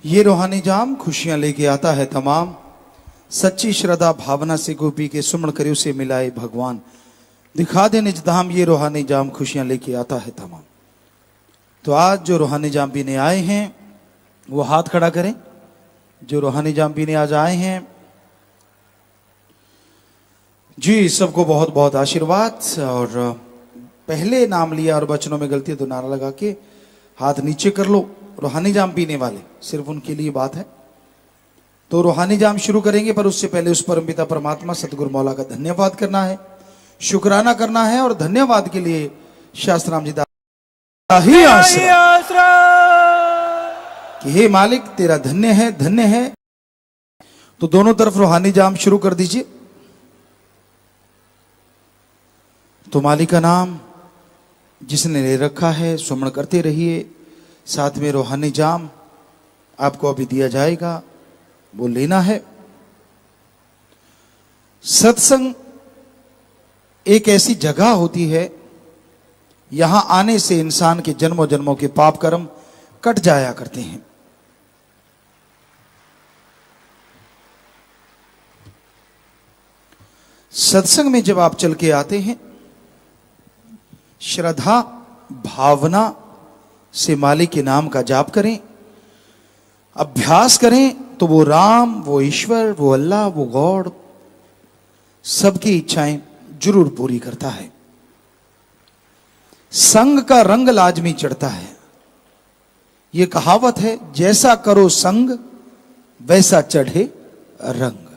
ये रूहानी जाम खुशियां लेके आता है तमाम, सच्ची श्रद्धा भावना से गोपी के सुमण करे उसे मिलाए भगवान। दिखा दे निज धाम, ये रूहानी जाम खुशियां लेके आता है तमाम। तो आज जो रूहानी जाम पीने आए हैं वो हाथ खड़ा करें। जो रूहानी जाम पीने आज आए हैं जी, सबको बहुत बहुत आशीर्वाद। और पहले नाम लिया और बचनों में गलती है तो नारा लगा के हाथ नीचे कर लो। रूहानी जाम पीने वाले सिर्फ उनके लिए बात है। तो रूहानी जाम शुरू करेंगे, पर उससे पहले उस परमपिता परमात्मा सतगुरु मौला का धन्यवाद करना है, शुक्राना करना है। और धन्यवाद के लिए शास्त्राम जी ही आसरा कि हे मालिक तेरा धन्य है, धन्य है। तो दोनों तरफ रूहानी जाम शुरू कर दीजिए। तो मालिक का नाम जिसने ले रखा है सुमरण करते रहिए। साथ में रूहानी जाम आपको अभी दिया जाएगा, वो लेना है। सत्संग एक ऐसी जगह होती है, यहां आने से इंसान के जन्मों जन्मों के पाप कर्म कट जाया करते हैं। सत्संग में जब आप चल के आते हैं, श्रद्धा भावना से मालिक के नाम का जाप करें, अभ्यास करें, तो वो राम, वो ईश्वर, वो अल्लाह, वो गॉड सबकी इच्छाएं जरूर पूरी करता है। संग का रंग लाजमी चढ़ता है। ये कहावत है, जैसा करो संग वैसा चढ़े रंग।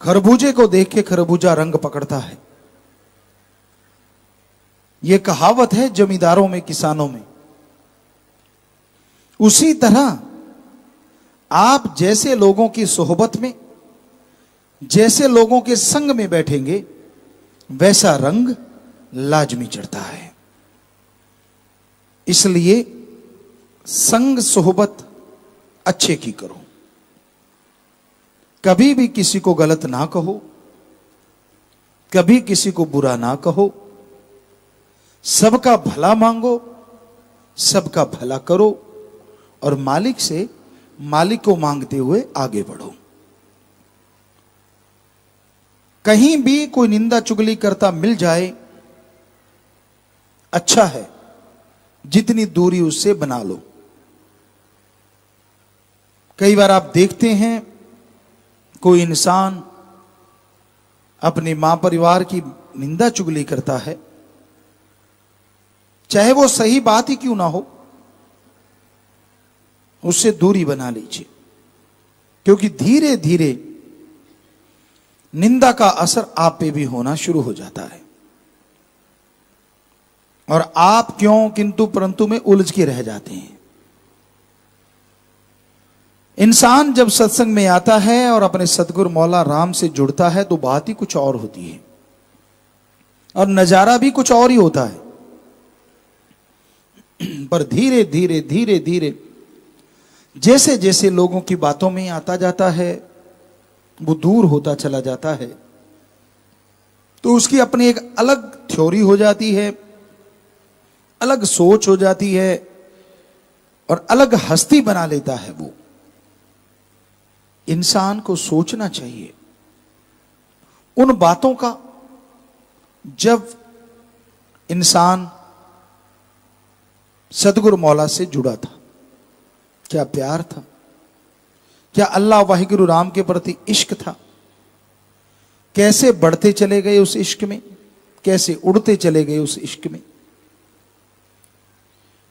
खरबूजे को देख के खरबूजा रंग पकड़ता है। यह कहावत है जमींदारों में, किसानों में। उसी तरह आप जैसे लोगों की सोहबत में, जैसे लोगों के संग में बैठेंगे, वैसा रंग लाजमी चढ़ता है। इसलिए संग सोहबत अच्छे की करो। कभी भी किसी को गलत ना कहो, कभी किसी को बुरा ना कहो। सबका भला मांगो, सबका भला करो और मालिक से मालिक को मांगते हुए आगे बढ़ो। कहीं भी कोई निंदा चुगली करता मिल जाए, अच्छा है, जितनी दूरी उससे बना लो। कई बार आप देखते हैं कोई इंसान अपने मां परिवार की निंदा चुगली करता है, चाहे वो सही बात ही क्यों ना हो, उससे दूरी बना लीजिए। क्योंकि धीरे धीरे निंदा का असर आप पे भी होना शुरू हो जाता है और आप क्यों किंतु परंतु में उलझ के रह जाते हैं। इंसान जब सत्संग में आता है और अपने सतगुरु मौला राम से जुड़ता है तो बात ही कुछ और होती है और नजारा भी कुछ और ही होता है। पर धीरे धीरे धीरे धीरे जैसे जैसे लोगों की बातों में आता जाता है, वो दूर होता चला जाता है। तो उसकी अपनी एक अलग थ्योरी हो जाती है, अलग सोच हो जाती है और अलग हस्ती बना लेता है। वो इंसान को सोचना चाहिए उन बातों का, जब इंसान सतगुरु मौला से जुड़ा था। क्या प्यार था, क्या अल्लाह वाहिगुरु राम के प्रति इश्क था। कैसे बढ़ते चले गए उस इश्क में, कैसे उड़ते चले गए उस इश्क में।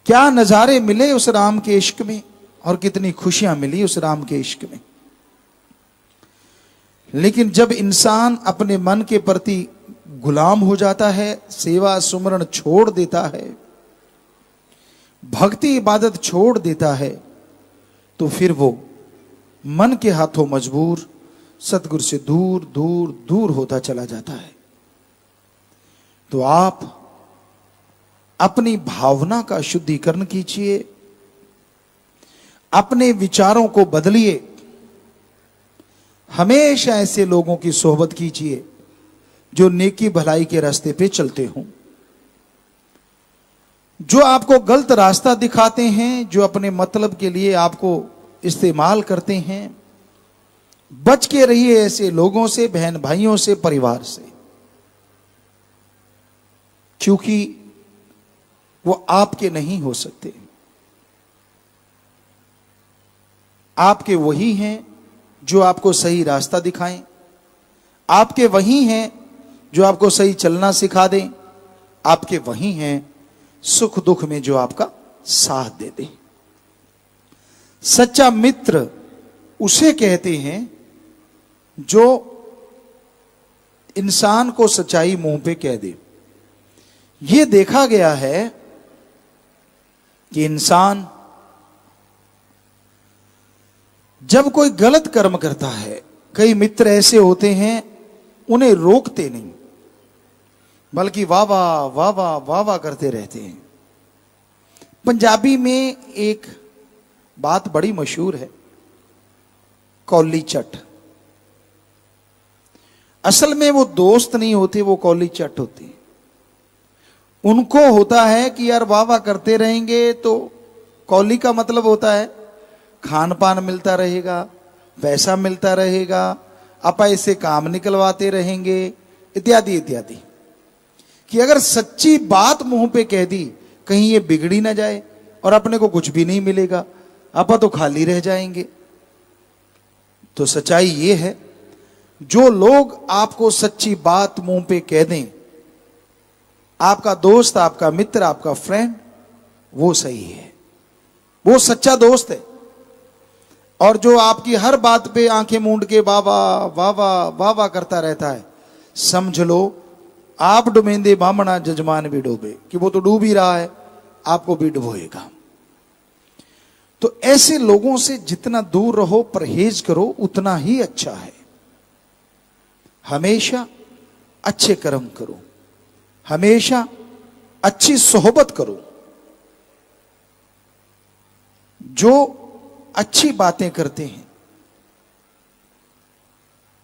क्या नजारे मिले उस राम के इश्क में और कितनी खुशियां मिली उस राम के इश्क में। लेकिन जब इंसान अपने मन के प्रति गुलाम हो जाता है, सेवा सुमरण छोड़ देता है, भक्ति इबादत छोड़ देता है, तो फिर वो मन के हाथों मजबूर सतगुरु से दूर दूर दूर होता चला जाता है। तो आप अपनी भावना का शुद्धिकरण कीजिए, अपने विचारों को बदलिए। हमेशा ऐसे लोगों की सोहबत कीजिए जो नेकी भलाई के रास्ते पे चलते हों। जो आपको गलत रास्ता दिखाते हैं, जो अपने मतलब के लिए आपको इस्तेमाल करते हैं, बच के रहिए ऐसे लोगों से, बहन भाइयों से, परिवार से, क्योंकि वो आपके नहीं हो सकते। आपके वही हैं जो आपको सही रास्ता दिखाएं, आपके वही हैं जो आपको सही चलना सिखा दें, आपके वही हैं सुख दुख में जो आपका साथ दे दे। सच्चा मित्र उसे कहते हैं जो इंसान को सच्चाई मुंह पे कह दे। यह देखा गया है कि इंसान जब कोई गलत कर्म करता है, कई मित्र ऐसे होते हैं उन्हें रोकते नहीं, बल्कि वाह वाह वाह वाह वाह वाह करते रहते हैं। पंजाबी में एक बात बड़ी मशहूर है, कौली चट। असल में वो दोस्त नहीं होते, वो कौली चट होते हैं। उनको होता है कि यार वाह वाह करते रहेंगे तो कौली का मतलब होता है खान पान मिलता रहेगा, पैसा मिलता रहेगा, अपा इससे काम निकलवाते रहेंगे, इत्यादि इत्यादि। कि अगर सच्ची बात मुंह पे कह दी, कहीं ये बिगड़ी ना जाए और अपने को कुछ भी नहीं मिलेगा, अपा तो खाली रह जाएंगे। तो सच्चाई ये है, जो लोग आपको सच्ची बात मुंह पे कह दें, आपका दोस्त, आपका मित्र, आपका फ्रेंड, वो सही है, वो सच्चा दोस्त है। और जो आपकी हर बात पे आंखें मूंद के वावा वावा वावा करता रहता है, समझ लो आप डुबेंदे बामणा जजमान भी डूबे, कि वो तो डूब ही रहा है, आपको भी डुबोएगा। तो ऐसे लोगों से जितना दूर रहो, परहेज करो, उतना ही अच्छा है। हमेशा अच्छे कर्म करो, हमेशा अच्छी सोहबत करो। जो अच्छी बातें करते हैं,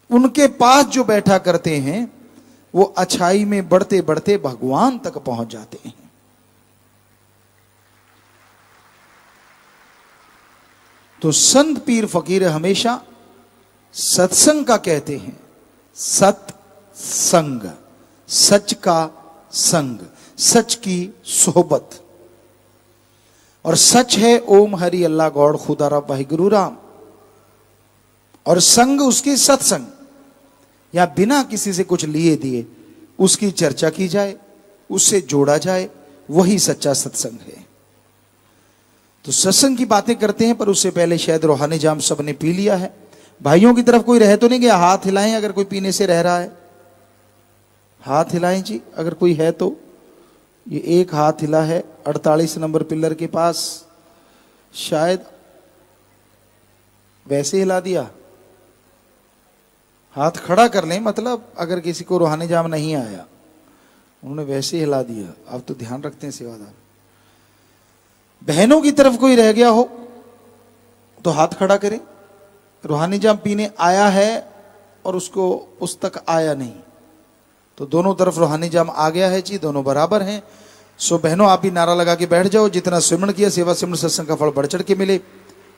उनके पास जो बैठा करते हैं, वो अच्छाई में बढ़ते बढ़ते भगवान तक पहुंच जाते हैं। तो संत पीर फकीर हमेशा सत्संग का कहते हैं, सत्संग, सच का संग, सच की सोहबत। और सच है ओम हरि अल्लाह गौड़ खुदा रब वाहिगुरु राम, और संग उसकी सत्संग, या बिना किसी से कुछ लिए दिए उसकी चर्चा की जाए, उससे जोड़ा जाए, वही सच्चा सत्संग है। तो सत्संग की बातें करते हैं, पर उससे पहले शायद रूहानी जाम सबने पी लिया है। भाइयों की तरफ कोई रह तो नहीं गया? हाथ हिलाएं अगर कोई पीने से रह रहा है, हाथ हिलाएं जी अगर कोई है तो। ये एक हाथ हिला है 48 नंबर पिलर के पास, शायद वैसे हिला दिया। हाथ खड़ा कर लें, मतलब अगर किसी को रूहानी जाम नहीं आया, उन्होंने वैसे हिला दिया। अब तो ध्यान रखते हैं सेवादार। बहनों की तरफ कोई रह गया हो तो हाथ खड़ा करें। रूहानी जाम पीने आया है और उसको उस तक आया नहीं, तो दोनों तरफ रूहानी जाम आ गया है जी, दोनों बराबर हैं। सो बहनों आप भी नारा लगा के बैठ जाओ, जितना सिमरण किया सेवा सिमरण सत्संग का फल बढ़ चढ़ के मिले।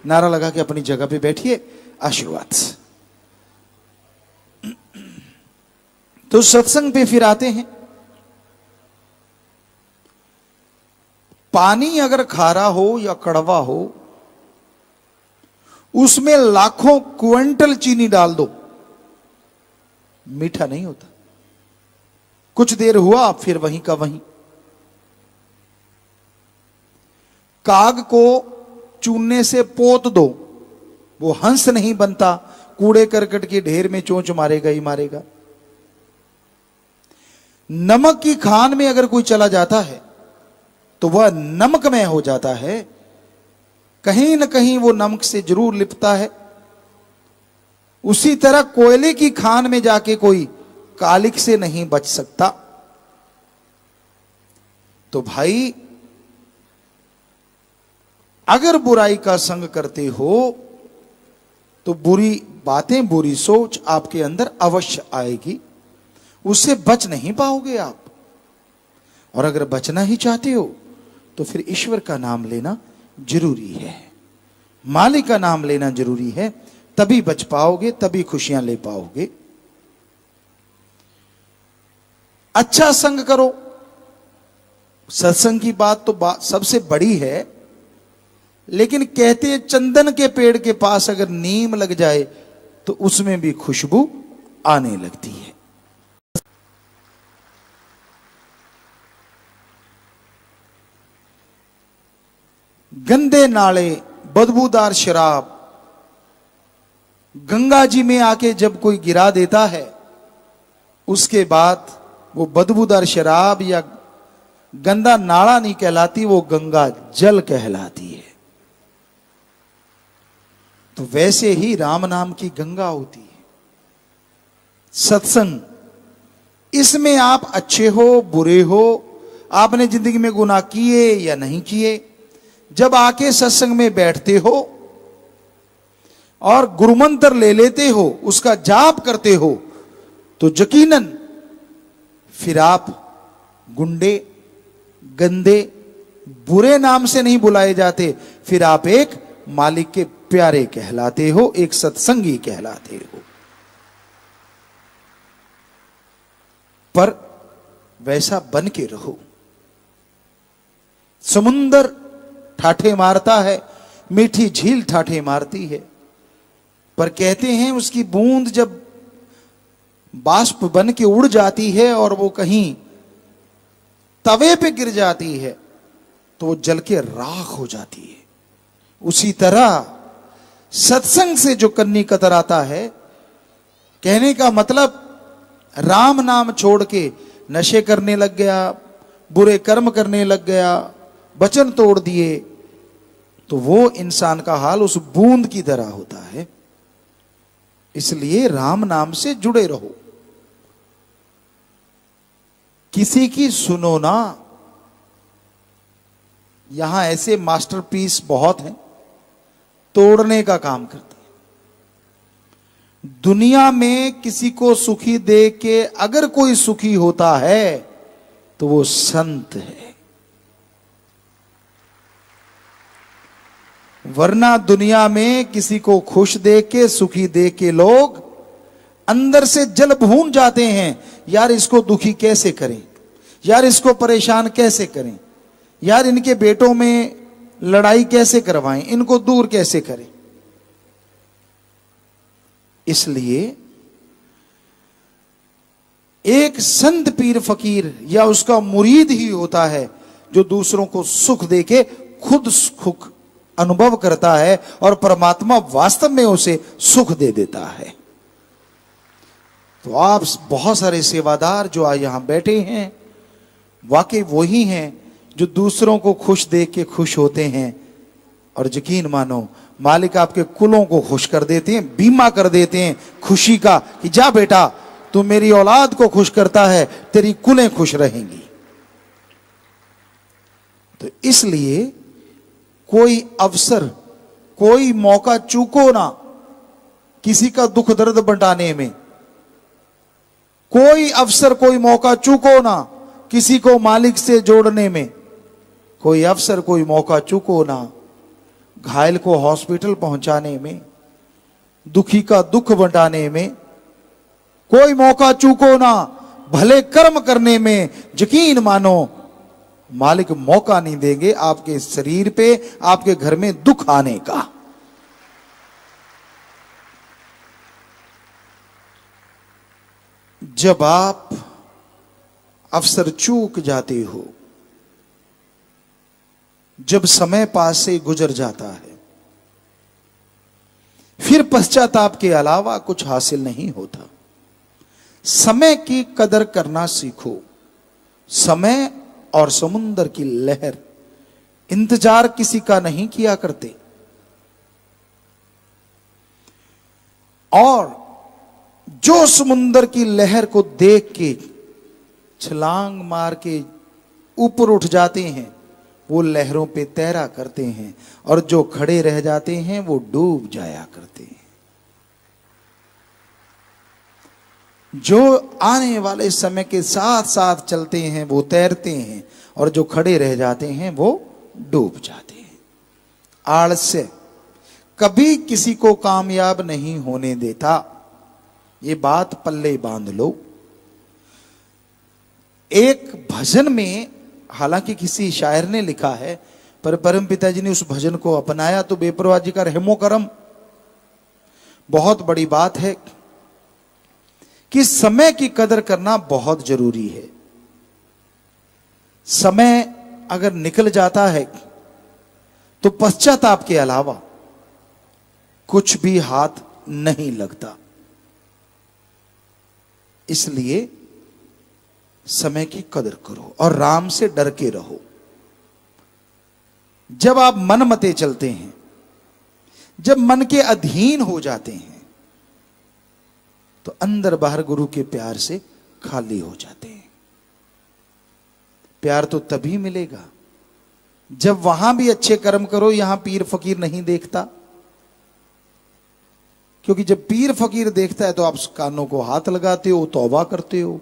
नारा लगा के अपनी जगह पे बैठिए, आशीर्वाद। तो सत्संग पे फिर आते हैं। पानी अगर खारा हो या कड़वा हो, उसमें लाखों क्विंटल चीनी डाल दो, मीठा नहीं होता। कुछ देर हुआ फिर वहीं का वहीं। काग को चूने से पोत दो, वो हंस नहीं बनता, कूड़े करकट के ढेर में चोंच मारेगा ही मारेगा। नमक की खान में अगर कोई चला जाता है तो वह नमकमय हो जाता है, कहीं न कहीं वो नमक से जरूर लिपटा है। उसी तरह कोयले की खान में जाके कोई कालिक से नहीं बच सकता। तो भाई अगर बुराई का संग करते हो तो बुरी बातें, बुरी सोच आपके अंदर अवश्य आएगी, उससे बच नहीं पाओगे आप। और अगर बचना ही चाहते हो तो फिर ईश्वर का नाम लेना जरूरी है, मालिक का नाम लेना जरूरी है, तभी बच पाओगे, तभी खुशियां ले पाओगे। अच्छा संग करो, सत्संग की बात तो सबसे बड़ी है, लेकिन कहते हैं चंदन के पेड़ के पास अगर नीम लग जाए तो उसमें भी खुशबू आने लगती है। गंदे नाले, बदबूदार शराब गंगा जी में आके जब कोई गिरा देता है, उसके बाद वो बदबूदार शराब या गंदा नाला नहीं कहलाती, वो गंगा जल कहलाती है। तो वैसे ही राम नाम की गंगा होती है सत्संग। इसमें आप अच्छे हो बुरे हो, आपने जिंदगी में गुनाह किए या नहीं किए, जब आके सत्संग में बैठते हो और गुरुमंत्र ले लेते हो, उसका जाप करते हो, तो यकीनन फिर आप गुंडे, गंदे, बुरे नाम से नहीं बुलाए जाते, फिर आप एक मालिक के प्यारे कहलाते हो, एक सत्संगी कहलाते हो। पर वैसा बन के रहो। समुंदर ठाठे मारता है, मीठी झील ठाठे मारती है, पर कहते हैं उसकी बूंद जब बाष्प बन के उड़ जाती है और वो कहीं तवे पे गिर जाती है तो वो जल के राख हो जाती है। उसी तरह सत्संग से जो कन्नी कतराता है, कहने का मतलब राम नाम छोड़ के नशे करने लग गया, बुरे कर्म करने लग गया, वचन तोड़ दिए, तो वो इंसान का हाल उस बूंद की तरह होता है। इसलिए राम नाम से जुड़े रहो। किसी की सुनो ना। यहां ऐसे मास्टरपीस बहुत हैं, तोड़ने का काम करते हैं। दुनिया में किसी को सुखी दे के अगर कोई सुखी होता है तो वो संत है, वरना दुनिया में किसी को खुश देख के, सुखी देख के लोग अंदर से जल भून जाते हैं। यार इसको दुखी कैसे करें, यार इसको परेशान कैसे करें, यार इनके बेटों में लड़ाई कैसे करवाएं, इनको दूर कैसे करें। इसलिए एक संत पीर फकीर या उसका मुरीद ही होता है जो दूसरों को सुख देके खुद सुख अनुभव करता है और परमात्मा वास्तव में उसे सुख दे देता है। तो आप बहुत सारे सेवादार जो आज यहां बैठे हैं, वाकई वही हैं जो दूसरों को खुश देख के खुश होते हैं। और यकीन मानो मालिक आपके कुलों को खुश कर देते हैं, बीमा कर देते हैं खुशी का कि जा बेटा तू मेरी औलाद को खुश करता है, तेरी कुलें खुश रहेंगी। तो इसलिए कोई अवसर, कोई मौका चूको ना किसी का दुख दर्द बंटाने में। कोई अवसर, कोई मौका चूको ना किसी को मालिक से जोड़ने में। कोई अवसर, कोई मौका चूको ना घायल को हॉस्पिटल पहुंचाने में, दुखी का दुख बंटाने में। कोई मौका चूको ना भले कर्म करने में। यकीन मानो मालिक मौका नहीं देंगे आपके शरीर पे, आपके घर में दुख आने का। जब आप अवसर चूक जाते हो, जब समय पास से गुजर जाता है, फिर पश्चाताप के अलावा कुछ हासिल नहीं होता। समय की कदर करना सीखो। समय और समुंदर की लहर इंतजार किसी का नहीं किया करते। और जो समुंदर की लहर को देख के छलांग मार के ऊपर उठ जाते हैं, वो लहरों पे तैरा करते हैं, और जो खड़े रह जाते हैं वो डूब जाया करते हैं। जो आने वाले समय के साथ साथ चलते हैं वो तैरते हैं, और जो खड़े रह जाते हैं वो डूब जाते हैं। आलस्य कभी किसी को कामयाब नहीं होने देता, ये बात पल्ले बांध लो। एक भजन में, हालांकि किसी शायर ने लिखा है, पर परम पिताजी ने उस भजन को अपनाया तो बेपरवाह जी का रहमो करम। बहुत बड़ी बात है कि समय की कदर करना बहुत जरूरी है। समय अगर निकल जाता है तो पश्चाताप के अलावा कुछ भी हाथ नहीं लगता। इसलिए समय की कदर करो और राम से डर के रहो। जब आप मनमते चलते हैं, जब मन के अधीन हो जाते हैं, तो अंदर बाहर गुरु के प्यार से खाली हो जाते हैं। प्यार तो तभी मिलेगा जब वहां भी अच्छे कर्म करो, यहां पीर फकीर नहीं देखता। क्योंकि जब पीर फकीर देखता है तो आप कानों को हाथ लगाते हो, तौबा करते हो,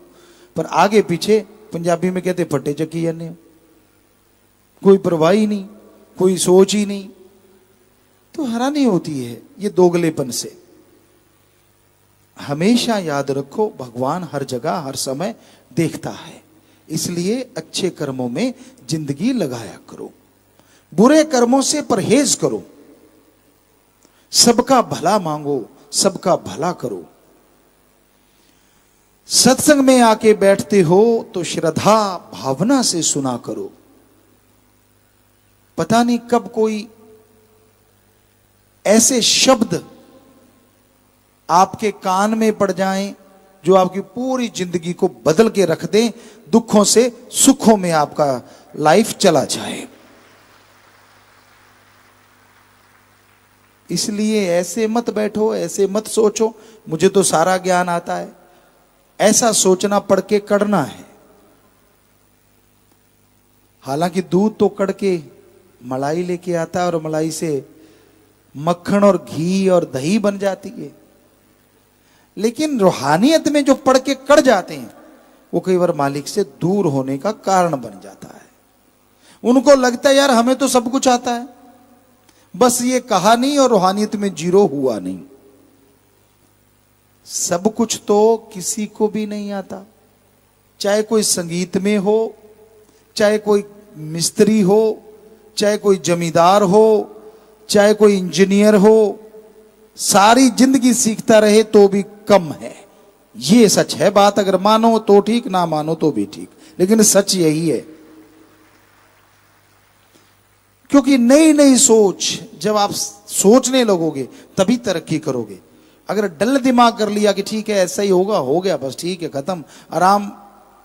पर आगे पीछे पंजाबी में कहते फटे चकी जाने, कोई परवाह ही नहीं, कोई सोच ही नहीं। तो हैरानी होती है ये दोगलेपन से। हमेशा याद रखो, भगवान हर जगह हर समय देखता है। इसलिए अच्छे कर्मों में जिंदगी लगाया करो, बुरे कर्मों से परहेज करो, सबका भला मांगो, सबका भला करो। सत्संग में आके बैठते हो तो श्रद्धा भावना से सुना करो। पता नहीं कब कोई ऐसे शब्द आपके कान में पड़ जाएं जो आपकी पूरी जिंदगी को बदल के रख दें, दुखों से सुखों में आपका लाइफ चला जाए। इसलिए ऐसे मत बैठो, ऐसे मत सोचो मुझे तो सारा ज्ञान आता है। ऐसा सोचना पढ़ के कड़ना है। हालांकि दूध तो कड़ के मलाई लेके आता है और मलाई से मक्खन और घी और दही बन जाती है, लेकिन रूहानियत में जो पढ़ के कड़ जाते हैं वो कई बार मालिक से दूर होने का कारण बन जाता है। उनको लगता है यार हमें तो सब कुछ आता है, बस ये कहा नहीं और रूहानियत में जीरो हुआ नहीं। सब कुछ तो किसी को भी नहीं आता, चाहे कोई संगीत में हो, चाहे कोई मिस्त्री हो, चाहे कोई जमींदार हो, चाहे कोई इंजीनियर हो। सारी जिंदगी सीखता रहे तो भी कम है, ये सच है। बात अगर मानो तो ठीक, ना मानो तो भी ठीक, लेकिन सच यही है। क्योंकि नई नई सोच जब आप सोचने लगोगे तभी तरक्की करोगे। अगर डल दिमाग कर लिया कि ठीक है ऐसा ही होगा, हो गया बस ठीक है खत्म, आराम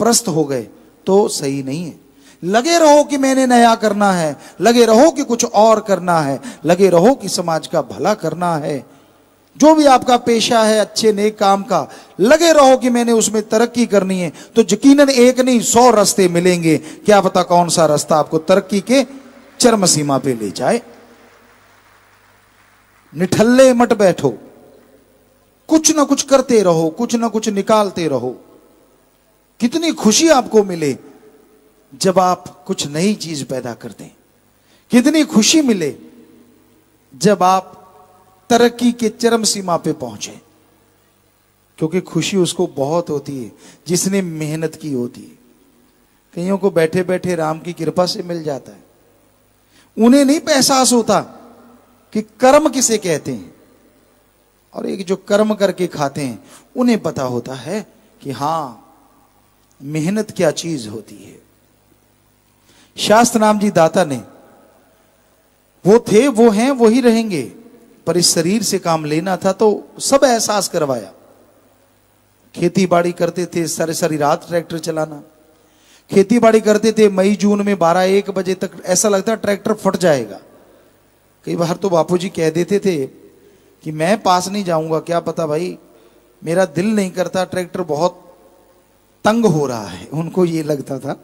प्रस्त हो गए, तो सही नहीं है। लगे रहो कि मैंने नया करना है, लगे रहो कि कुछ और करना है, लगे रहो कि समाज का भला करना है। जो भी आपका पेशा है अच्छे नेक काम का, लगे रहो कि मैंने उसमें तरक्की करनी है, तो यकीनन एक नहीं 100 रास्ते मिलेंगे। क्या पता कौन सा रास्ता आपको तरक्की के चरम सीमा पे ले जाए। निठल्ले मत बैठो, कुछ ना कुछ करते रहो, कुछ ना कुछ निकालते रहो। कितनी खुशी आपको मिले जब आप कुछ नई चीज पैदा करते हैं, कितनी खुशी मिले जब आप तरक्की के चरम सीमा पे पहुंचे। क्योंकि खुशी उसको बहुत होती है जिसने मेहनत की होती है। कईयों को बैठे बैठे राम की कृपा से मिल जाता है, उन्हें नहीं एहसास होता कि कर्म किसे कहते हैं। और एक जो कर्म करके खाते हैं उन्हें पता होता है कि हां मेहनत क्या चीज होती है। शास्त्र नाम जी दाता ने, वो थे वो हैं वही रहेंगे, पर इस शरीर से काम लेना था तो सब एहसास करवाया। खेती बाड़ी करते थे, सारी सारी रात ट्रैक्टर चलाना, खेती बाड़ी करते थे मई जून में 12-1 बजे तक, ऐसा लगता ट्रैक्टर फट जाएगा। कई बार तो बापूजी कह देते थे कि मैं पास नहीं जाऊंगा, क्या पता भाई मेरा दिल नहीं करता, ट्रैक्टर बहुत तंग हो रहा है। उनको ये लगता था,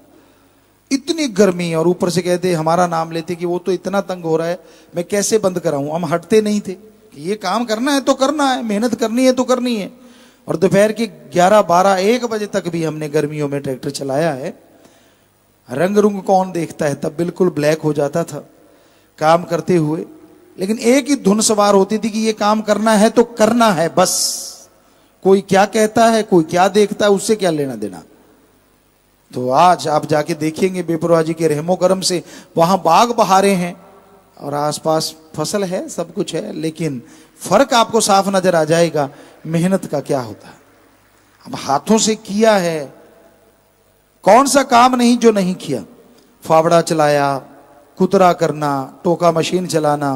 इतनी गर्मी, और ऊपर से कहते हमारा नाम लेते कि वो तो इतना तंग हो रहा है मैं कैसे बंद कराऊं। हम हटते नहीं थे कि ये काम करना है तो करना है, मेहनत करनी है तो करनी है। और दोपहर के 11, 12, 1 बजे तक भी हमने गर्मियों में ट्रैक्टर चलाया है। रंग रुंग कौन देखता है, तब बिल्कुल ब्लैक हो जाता था काम करते हुए। लेकिन एक ही धुन सवार होती थी कि ये काम करना है तो करना है बस, कोई क्या कहता है कोई क्या देखता है उससे क्या लेना देना। तो आज आप जाके देखेंगे बेपरवाह जी के रहमो करम से वहां बाग बहारे हैं और आसपास फसल है, सब कुछ है, लेकिन फर्क आपको साफ नजर आ जाएगा मेहनत का क्या होता है। अब हाथों से किया है, कौन सा काम नहीं जो नहीं किया। फावड़ा चलाया, कुतरा करना, टोका मशीन चलाना,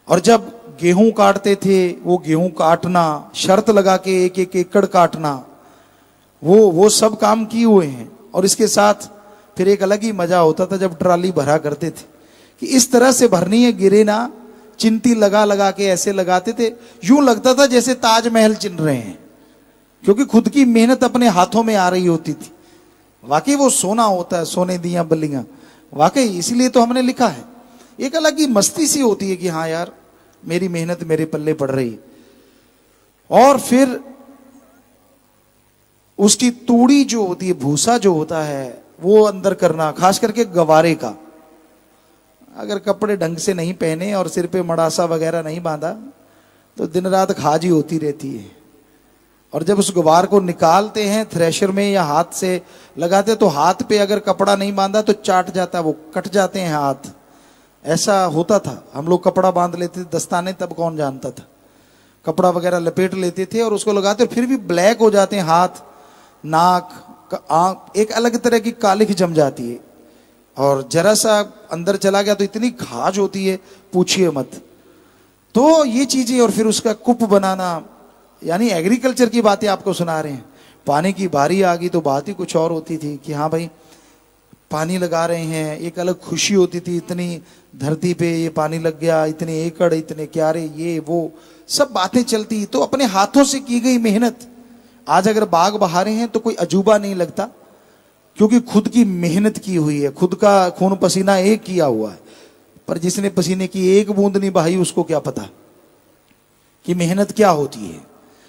और जब गेहूं काटते थे वो गेहूं काटना, शर्त लगा के एक एक एकड़ काटना, वो सब काम किए हुए हैं। और इसके साथ फिर एक अलग ही मजा होता था जब ट्राली भरा करते थे कि इस तरह से भरनी है, गिरे ना, चिंती लगा लगा के ऐसे लगाते थे, यूं लगता था जैसे ताजमहल चिन रहे हैं, क्योंकि खुद की मेहनत अपने हाथों में आ रही होती थी। वाकई वो सोना होता है, सोने दिया बल्लियां, वाकई इसीलिए तो हमने लिखा है। एक अलग ही मस्ती सी होती है कि हाँ यार मेरी मेहनत मेरे पल्ले पड़ रही है। और फिर उसकी तूड़ी जो होती है, भूसा जो होता है वो अंदर करना, खास करके गवारे का। अगर कपड़े ढंग से नहीं पहने और सिर पे मड़ासा वगैरह नहीं बांधा तो दिन रात खाजी होती रहती है। और जब उस गुबार को निकालते हैं थ्रेशर में या हाथ से लगाते तो हाथ पे अगर कपड़ा नहीं बांधा तो चाट जाता, वो कट जाते हैं हाथ। ऐसा होता था, हम लोग कपड़ा बांध लेते थे, दस्ताने तब कौन जानता था, कपड़ा वगैरह लपेट लेते थे और उसको लगाते, फिर भी ब्लैक हो जाते हैं हाथ, नाक, आंख, एक अलग तरह की कालिख जम जाती है। और जरा सा अंदर चला गया तो इतनी खाज होती है पूछिए मत। तो ये चीजें, और फिर उसका कुप बनाना, यानी एग्रीकल्चर की बातें आपको सुना रहे हैं। पानी की बारी आ गई तो बात ही कुछ और होती थी कि हाँ भाई पानी लगा रहे हैं, एक अलग खुशी होती थी, इतनी धरती पे ये पानी लग गया, इतने एकड़, इतने क्यारे, ये वो सब बातें चलती। तो अपने हाथों से की गई मेहनत, आज अगर बाग बहारे हैं तो कोई अजूबा नहीं लगता, क्योंकि खुद की मेहनत की हुई है, खुद का खून पसीना एक किया हुआ है। पर जिसने पसीने की एक बूंद नहीं बहाई उसको क्या पता कि मेहनत क्या होती है,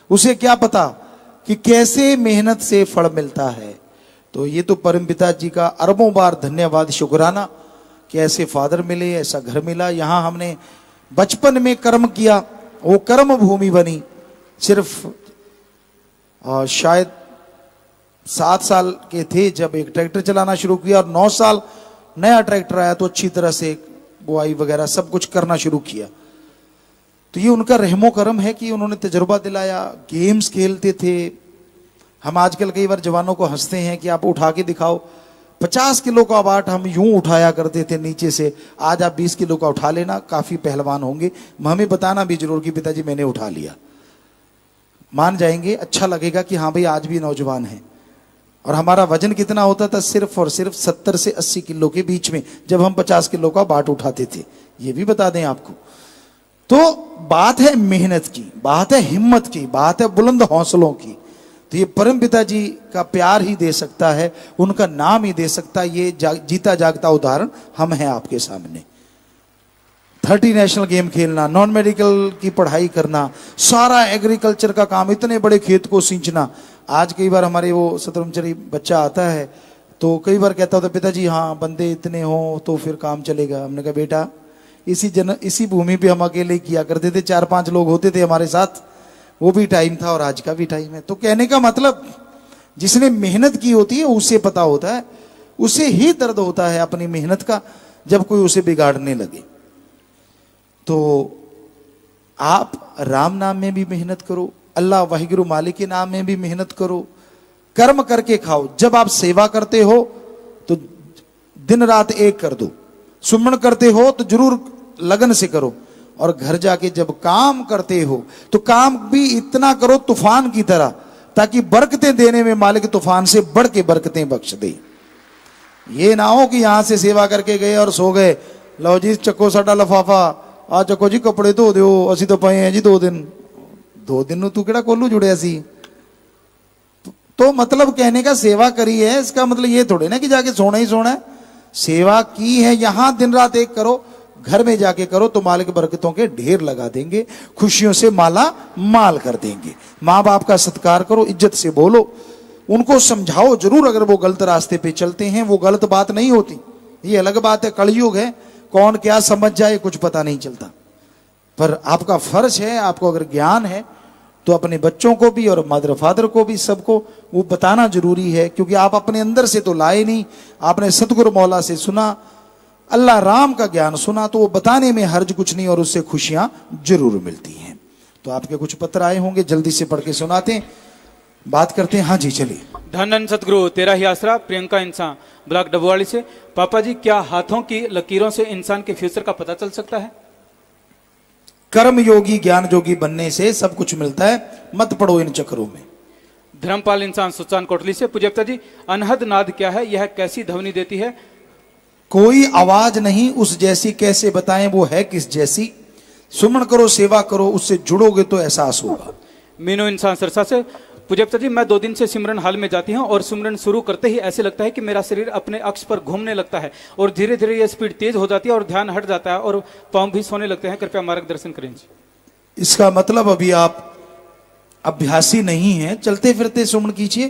उसे क्या पता कि कैसे मेहनत से फल मिलता है। तो ये तो परमपिता जी का अरबों बार धन्यवाद, शुक्राना कि ऐसे फादर मिले, ऐसा घर मिला। यहाँ हमने बचपन में कर्म किया, वो कर्म भूमि बनी। सिर्फ शायद 7 साल के थे जब एक ट्रैक्टर चलाना शुरू किया, और 9 साल नया ट्रैक्टर आया तो अच्छी तरह से बुआई वगैरह सब कुछ करना शुरू किया। तो ये उनका रहमो करम है कि उन्होंने तजुर्बा दिलाया। गेम्स खेलते थे हम। आजकल कई बार जवानों को हंसते हैं कि आप उठा के दिखाओ, 50 किलो का बाट हम यूं उठाया करते थे नीचे से, आज आप 20 किलो का उठा लेना, काफी पहलवान होंगे, हमें बताना भी जरूर कि पिताजी मैंने उठा लिया। मान जाएंगे, अच्छा लगेगा कि हाँ भाई आज भी नौजवान है। और हमारा वजन कितना होता था, सिर्फ और सिर्फ 70 से 80 किलो के बीच में, जब हम 50 किलो का बाट उठाते थे, ये भी बता दें आपको। तो बात है मेहनत की, बात है हिम्मत की, बात है बुलंद हौसलों की। तो ये परम पिता जी का प्यार ही दे सकता है, उनका नाम ही दे सकता है। ये जीता जागता उदाहरण हम हैं आपके सामने। 30 नेशनल गेम खेलना, नॉन मेडिकल की पढ़ाई करना, सारा एग्रीकल्चर का काम, इतने बड़े खेत को सींचना। आज कई बार हमारे वो सतरमचरी बच्चा आता है तो कई बार कहता होता पिताजी हाँ बंदे इतने हो तो फिर काम चलेगा। हमने कहा बेटा इसी भूमि पे हम अकेले किया करते थे, 4-5 लोग होते थे हमारे साथ, वो भी टाइम था और आज का भी टाइम है। तो कहने का मतलब जिसने मेहनत की होती है उसे पता होता है, उसे ही दर्द होता है अपनी मेहनत का जब कोई उसे बिगाड़ने लगे। तो आप राम नाम में भी मेहनत करो, अल्लाह वाहिगुरु मालिक के नाम में भी मेहनत करो, कर्म करके खाओ। जब आप सेवा करते हो तो दिन रात एक कर दो, सुमन करते हो तो जरूर लगन से करो, और घर जाके जब काम करते हो तो काम भी इतना करो तूफान की तरह, ताकि बरकतें देने में मालिक तूफान से बढ़ के बरकतें बख्श दे। ये ना हो कि यहां से सेवा करके गए और सो गए, लो जी चक्को साडा लफाफा, आ चक्को जी कपड़े धो दो, असी तो पाए हैं जी 2 दिन। 2 दिन तू केड़ा कोलू जुड़िया सी। तो मतलब कहने का सेवा करी है, इसका मतलब ये थोड़े ना कि जाके सोना ही सोना है। सेवा की है, यहां दिन रात एक करो, घर में जाके करो तो मालिक बरकतों के ढेर लगा देंगे, खुशियों से माला माल कर देंगे। माँ बाप का सत्कार करो, इज्जत से बोलो, उनको समझाओ जरूर, अगर वो गलत रास्ते पे चलते हैं। वो गलत बात नहीं होती, ये अलग बात है, कलयुग है, कौन क्या समझ जाए कुछ पता नहीं चलता। पर आपका फर्ज है, आपको अगर ज्ञान है तो अपने बच्चों को भी और मदर फादर को भी, सबको वो बताना जरूरी है, क्योंकि आप अपने अंदर से तो लाए नहीं। आपने सतगुरु मौला से सुना, अल्लाह राम का ज्ञान सुना, तो वो बताने में हर्ज कुछ नहीं और उससे खुशियां जरूर मिलती हैं। तो आपके कुछ पत्र आए होंगे, जल्दी से पढ़ के सुनाते हैं, बात करते हैं। हाँ जी चलिए। धन धन सतगुरु तेरा ही आसरा, प्रियंका इंसान ब्लॉक डबवाड़ी से। पापा जी, क्या हाथों की लकीरों से इंसान के फ्यूचर का पता चल सकता है? कर्म योगी ज्ञान जोगी बनने से सब कुछ मिलता है, मत पड़ो इन चक्रों में। धर्मपाल इंसान सुचान कोटली से। पूज्यता जी, अनहद नाद क्या है, यह कैसी ध्वनि देती है? कोई आवाज नहीं उस जैसी, कैसे बताएं वो है किस जैसी। सुमन करो, सेवा करो, उससे जुड़ोगे तो एहसास होगा। मीनू इंसान सरसा से। पूज्यता जी, मैं 2 दिन से सिमरन हाल में जाती हूँ और सिमरन शुरू करते ही ऐसे लगता है कि मेरा शरीर अपने अक्ष पर घूमने लगता है और धीरे धीरे यह स्पीड तेज हो जाती है और ध्यान हट जाता है और पांव भी सोने लगते हैं। कृपया मार्गदर्शन करें जी। इसका मतलब अभी आप अभ्यासी नहीं हैं। चलते फिरते सुमन कीजिए,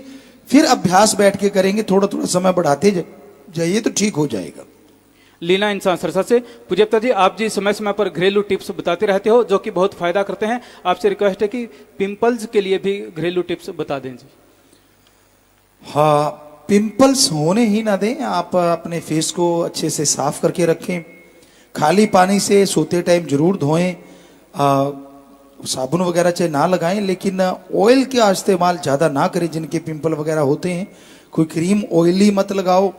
फिर अभ्यास बैठ के करेंगे, थोड़ा थोड़ा समय बढ़ाते जाइए तो ठीक हो जाएगा। लीना इंसान सरसा से। पूज्यता जी, आप जी समय समय पर घरेलू टिप्स बताते रहते हो जो कि बहुत फायदा करते हैं। आपसे रिक्वेस्ट है कि पिंपल्स के लिए भी घरेलू टिप्स बता दें जी। हाँ, पिंपल्स होने ही ना दें। आप अपने फेस को अच्छे से साफ करके रखें, खाली पानी से सोते टाइम जरूर धोएं। साबुन वगैरह चाहे ना लगाएं, लेकिन ऑयल का इस्तेमाल ज़्यादा ना करें जिनके पिंपल वगैरह होते हैं। कोई क्रीम ऑयली मत लगाओ,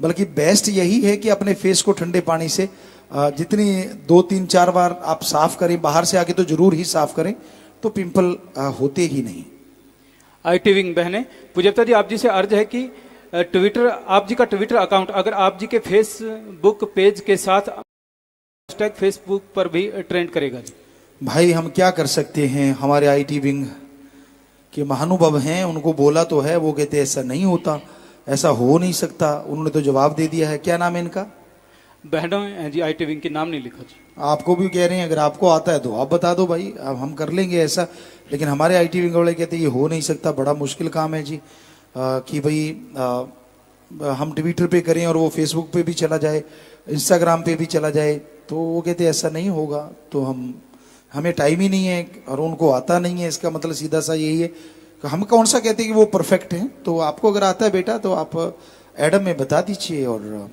बल्कि बेस्ट यही है कि अपने फेस को ठंडे पानी से जितनी 2-3-4 बार आप साफ करें, बाहर से आके तो जरूर ही साफ करें, तो पिंपल होते ही नहीं। IT विंग बहने। पूज्यता जी, आप जी से अर्ज है कि ट्विटर, आप जी का ट्विटर अकाउंट अगर आप जी के फेसबुक पेज के साथ हैशटैग फेसबुक पर भी ट्रेंड करेगा जी। भाई हम क्या कर सकते हैं, हमारे IT विंग के महानुभव हैं, उनको बोला तो है, वो कहते ऐसा नहीं होता, ऐसा हो नहीं सकता। उन्होंने तो जवाब दे दिया है। क्या नाम है इनका? बहनों हैं जी, IT विंग के नाम नहीं लिखा जी। आपको भी कह रहे हैं, अगर आपको आता है तो आप बता दो भाई, अब हम कर लेंगे ऐसा। लेकिन हमारे IT विंग वाले कहते हैं ये हो नहीं सकता, बड़ा मुश्किल काम है जी, कि भाई हम ट्विटर पे करें और वो फेसबुक पे भी चला जाए, इंस्टाग्राम पे भी चला जाए। तो वो कहते ऐसा नहीं होगा, तो हमें टाइम ही नहीं है और उनको आता नहीं है। इसका मतलब सीधा सा यही है कि हम कौन सा कहते हैं कि वो परफेक्ट हैं। तो आपको अगर आता है बेटा तो आप एडम में बता दीजिए, और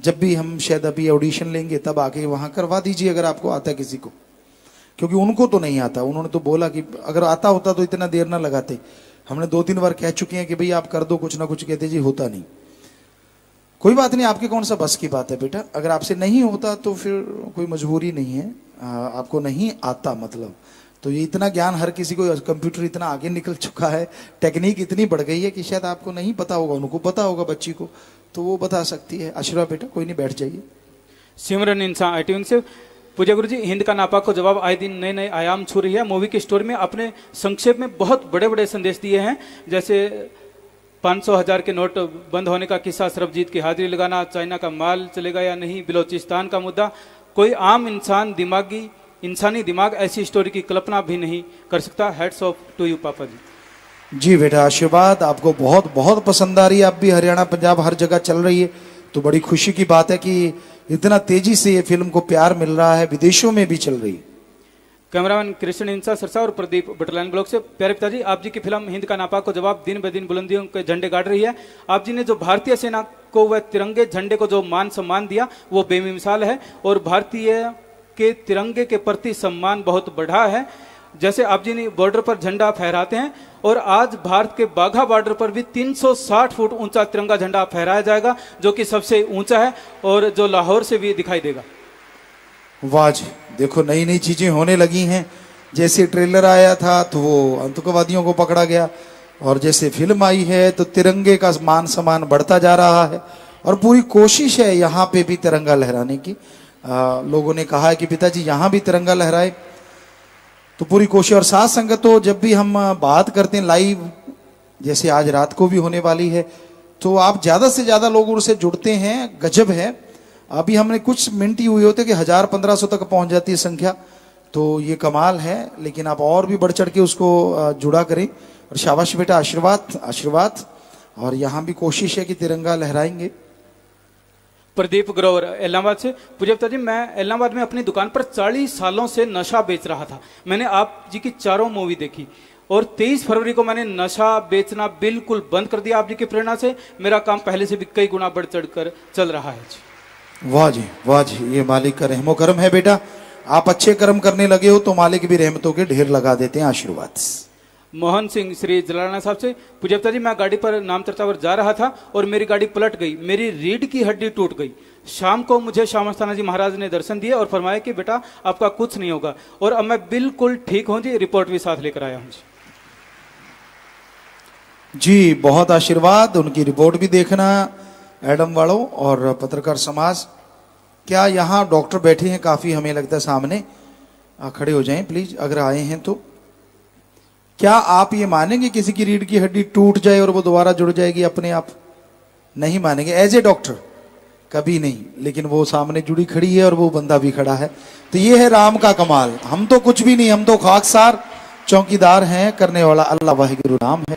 जब भी हम शायद अभी ऑडिशन लेंगे तब आके वहाँ करवा दीजिए अगर आपको आता है किसी को, क्योंकि उनको तो नहीं आता। उन्होंने तो बोला कि अगर आता होता तो इतना देर ना लगाते। हमने 2-3 बार कह चुके हैं कि भाई आप कर दो कुछ ना कुछ, कहते जी होता नहीं। कोई बात नहीं, आपके कौन सा बस की बात है बेटा, अगर आपसे नहीं होता तो फिर कोई मजबूरी नहीं है। आपको नहीं आता मतलब, तो ये इतना ज्ञान हर किसी को, कंप्यूटर इतना आगे निकल चुका है, टेक्निक इतनी बढ़ गई है कि शायद आपको नहीं पता होगा, उनको पता होगा बच्ची को, तो वो बता सकती है। अशरा बेटा कोई नहीं, बैठ जाइए। सिमरन इंसान IT विंग से। पूज्य गुरु जी, हिंद का नापाक को जवाब आए दिन नए नए आयाम छू रही है। मूवी की स्टोरी में आपने संक्षेप में बहुत बड़े बड़े संदेश दिए हैं, जैसे 500,000 के नोट बंद होने का किस्सा, सरबजीत की हाजिरी लगाना, चाइना का माल चलेगा या नहीं, बिलोचिस्तान का मुद्दा। कोई आम इंसानी दिमाग ऐसी स्टोरी की कल्पना भी नहीं कर सकता। हैट्स ऑफ टू यू पापा जी। जी बेटा, आशीर्वाद। आपको बहुत बहुत पसंद आ रही है, आप भी हरियाणा पंजाब हर जगह चल रही है, तो बड़ी खुशी की बात है कि इतना तेजी से ये फिल्म को प्यार मिल रहा है, विदेशों में भी चल रही है। कैमरामैन कृष्ण इंसा सरसा और प्रदीप बटलाइन ब्लॉक से। प्यारे पिताजी, आप जी की फिल्म हिंद का नापाक को जवाब दिन ब दिन बुलंदियों के झंडे गाड़ रही है। आप जी ने जो भारतीय सेना को वह तिरंगे झंडे को जो मान सम्मान दिया वो बेमिसाल है, और भारतीय के तिरंगे के प्रति सम्मान बहुत बढ़ा है। जैसे आप जी ने बॉर्डर पर झंडा फहराते हैं, और आज भारत के बाघा बॉर्डर पर भी 360 फुट ऊंचा तिरंगा झंडा फहराया जाएगा, जो कि सबसे ऊंचा है और जो लाहौर से भी दिखाई देगा। वाह जी, देखो नई नई चीजें होने लगी हैं। जैसे ट्रेलर आया था तो वो आतंकवादियों को पकड़ा गया, और जैसे फिल्म आई है तो तिरंगे का मान सम्मान बढ़ता जा रहा है, और पूरी कोशिश है यहाँ पे भी तिरंगा लहराने की। लोगों ने कहा है कि पिताजी यहाँ भी तिरंगा लहराए, तो पूरी कोशिश। और साथ संगत तो जब भी हम बात करते हैं लाइव, जैसे आज रात को भी होने वाली है, तो आप ज्यादा से ज्यादा लोगों से जुड़ते हैं, गजब है। अभी हमने कुछ मिनट ही हुए होते कि 1000-1500 तक पहुंच जाती है संख्या, तो ये कमाल है। लेकिन आप और भी बढ़ चढ़ के उसको जुड़ा करें, और शाबाश बेटा, आशीर्वाद आशीर्वाद। और यहाँ भी कोशिश है कि तिरंगा लहराएंगे। प्रदीप ग्रोवर इलाहाबाद से, पूज्यता जी मैं इलाहाबाद में अपनी दुकान पर 40 सालों से नशा बेच रहा था। मैंने आप जी की चारों मूवी देखी और 23 फरवरी को मैंने नशा बेचना बिल्कुल बंद कर दिया। आप जी की प्रेरणा से मेरा काम पहले से भी कई गुना बढ़ चढ़कर चल रहा है जी। वाह जी वाह जी, ये मालिक का रहमो करम है बेटा। आप अच्छे कर्म करने लगे हो तो मालिक भी रहमतों के ढेर लगा देते हैं। आशीर्वाद। मोहन सिंह श्री जलाना साहब से, पूज्यता जी मैं गाड़ी पर नाम चर्चा जा रहा था और मेरी गाड़ी पलट गई, मेरी रीढ़ की हड्डी टूट गई। शाम को मुझे श्यामस्थाना जी महाराज ने दर्शन दिए और फरमाया कि बेटा आपका कुछ नहीं होगा, और अब मैं बिल्कुल ठीक हूं जी। रिपोर्ट भी साथ लेकर आया हूं जी। बहुत आशीर्वाद। उनकी रिपोर्ट भी देखना एडम वालों और पत्रकार समाज। क्या यहाँ डॉक्टर बैठे हैं काफी, हमें लगता है सामने। खड़े हो जाएं प्लीज अगर आए हैं तो। क्या आप ये मानेंगे किसी की रीढ़ की हड्डी टूट जाए और वो दोबारा जुड़ जाएगी अपने आप? नहीं मानेंगे एज ए डॉक्टर, कभी नहीं। लेकिन वो सामने जुड़ी खड़ी है और वो बंदा भी खड़ा है, तो ये है राम का कमाल। हम तो कुछ भी नहीं, हम तो खाकसार चौकीदार हैं, करने वाला अल्लाह वाहिगुरु नाम है।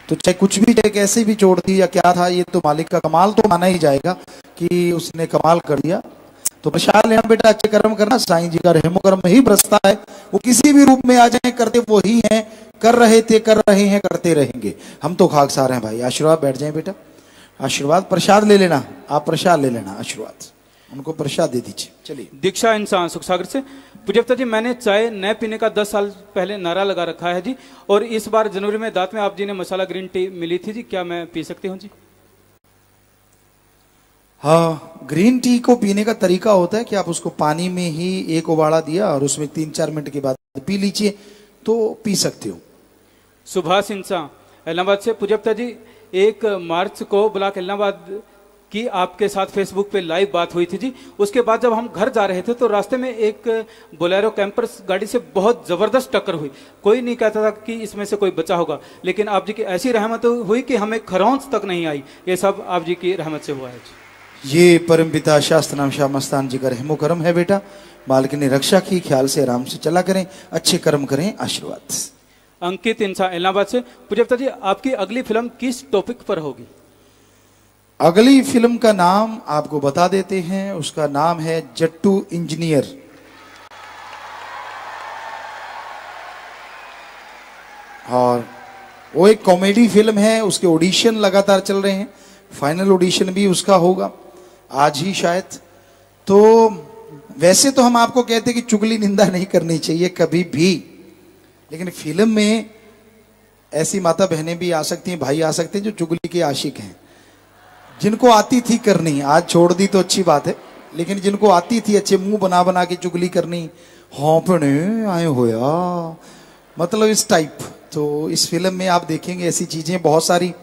तो चाहे कुछ भी, चाहे कैसे भी छोड़ दी या क्या था, ये तो मालिक का कमाल तो माना ही जाएगा कि उसने कमाल कर दिया। तो प्रसाद लेना बेटा, अच्छे कर्म करना, साईं जी का रहमो कर्म ही बरसता है। वो किसी भी रूप में आ जाए, करते वो ही हैं, कर रहे थे, कर रहे हैं, करते रहेंगे। हम तो खाकसार हैं भाई। आशीर्वाद। बैठ जाए बेटा, आशीर्वाद। प्रसाद ले लेना, आप प्रसाद ले लेना, आशीर्वाद। उनको प्रसाद दे दीजिए। चलिए। दीक्षा इंसान सुखसागर से, पूज्यता जी मैंने चाय न पीने का 10 साल पहले नारा लगा रखा है जी, और इस बार जनवरी में दांत में आप जी ने मसाला ग्रीन टी मिली थी जी, क्या मैं पी सकती हूँ जी? हाँ, ग्रीन टी को पीने का तरीका होता है कि आप उसको पानी में ही एक उबाला दिया और उसमें 3-4 मिनट के बाद पी लीजिए तो पी सकते हो। सुभाष इंसान इलाहाबाद से, पूज्यता जी 1 मार्च को ब्लॉक इलाहाबाद की आपके साथ फेसबुक पे लाइव बात हुई थी जी। उसके बाद जब हम घर जा रहे थे तो रास्ते में एक बोलेरो कैंपर गाड़ी से बहुत जबरदस्त टक्कर हुई। कोई नहीं कहता था कि इसमें से कोई बचा होगा, लेकिन आप जी की ऐसी रहमत हुई कि हमें खरौंच तक नहीं आई। ये सब आप जी की रहमत से हुआ है जी। ये परम पिता शास्त्र नाम शाह मस्तान जी का रहमो करम है बेटा। मालिक ने रक्षा की, ख्याल से आराम से चला करें, अच्छे कर्म करें। आशीर्वाद। अंकित इंसान इलाहाबाद से, पूज्यता जी आपकी अगली फिल्म किस टॉपिक पर होगी? अगली फिल्म का नाम आपको बता देते हैं। उसका नाम है जट्टू इंजीनियर। और वो एक कॉमेडी फिल्म है। उसके ऑडिशन लगातार चल रहे हैं, फाइनल ऑडिशन भी उसका होगा आज ही शायद। तो वैसे तो हम आपको कहते हैं कि चुगली निंदा नहीं करनी चाहिए कभी भी, लेकिन फिल्म में ऐसी माता बहनें भी आ सकती हैं, भाई आ सकते हैं जो चुगली के आशिक हैं, जिनको आती थी करनी। आज छोड़ दी तो अच्छी बात है, लेकिन जिनको आती थी अच्छे मुंह बना बना के चुगली करनी, हाँ पने आए होया, मतलब इस टाइप। तो इस फिल्म में आप देखेंगे ऐसी चीजें बहुत सारी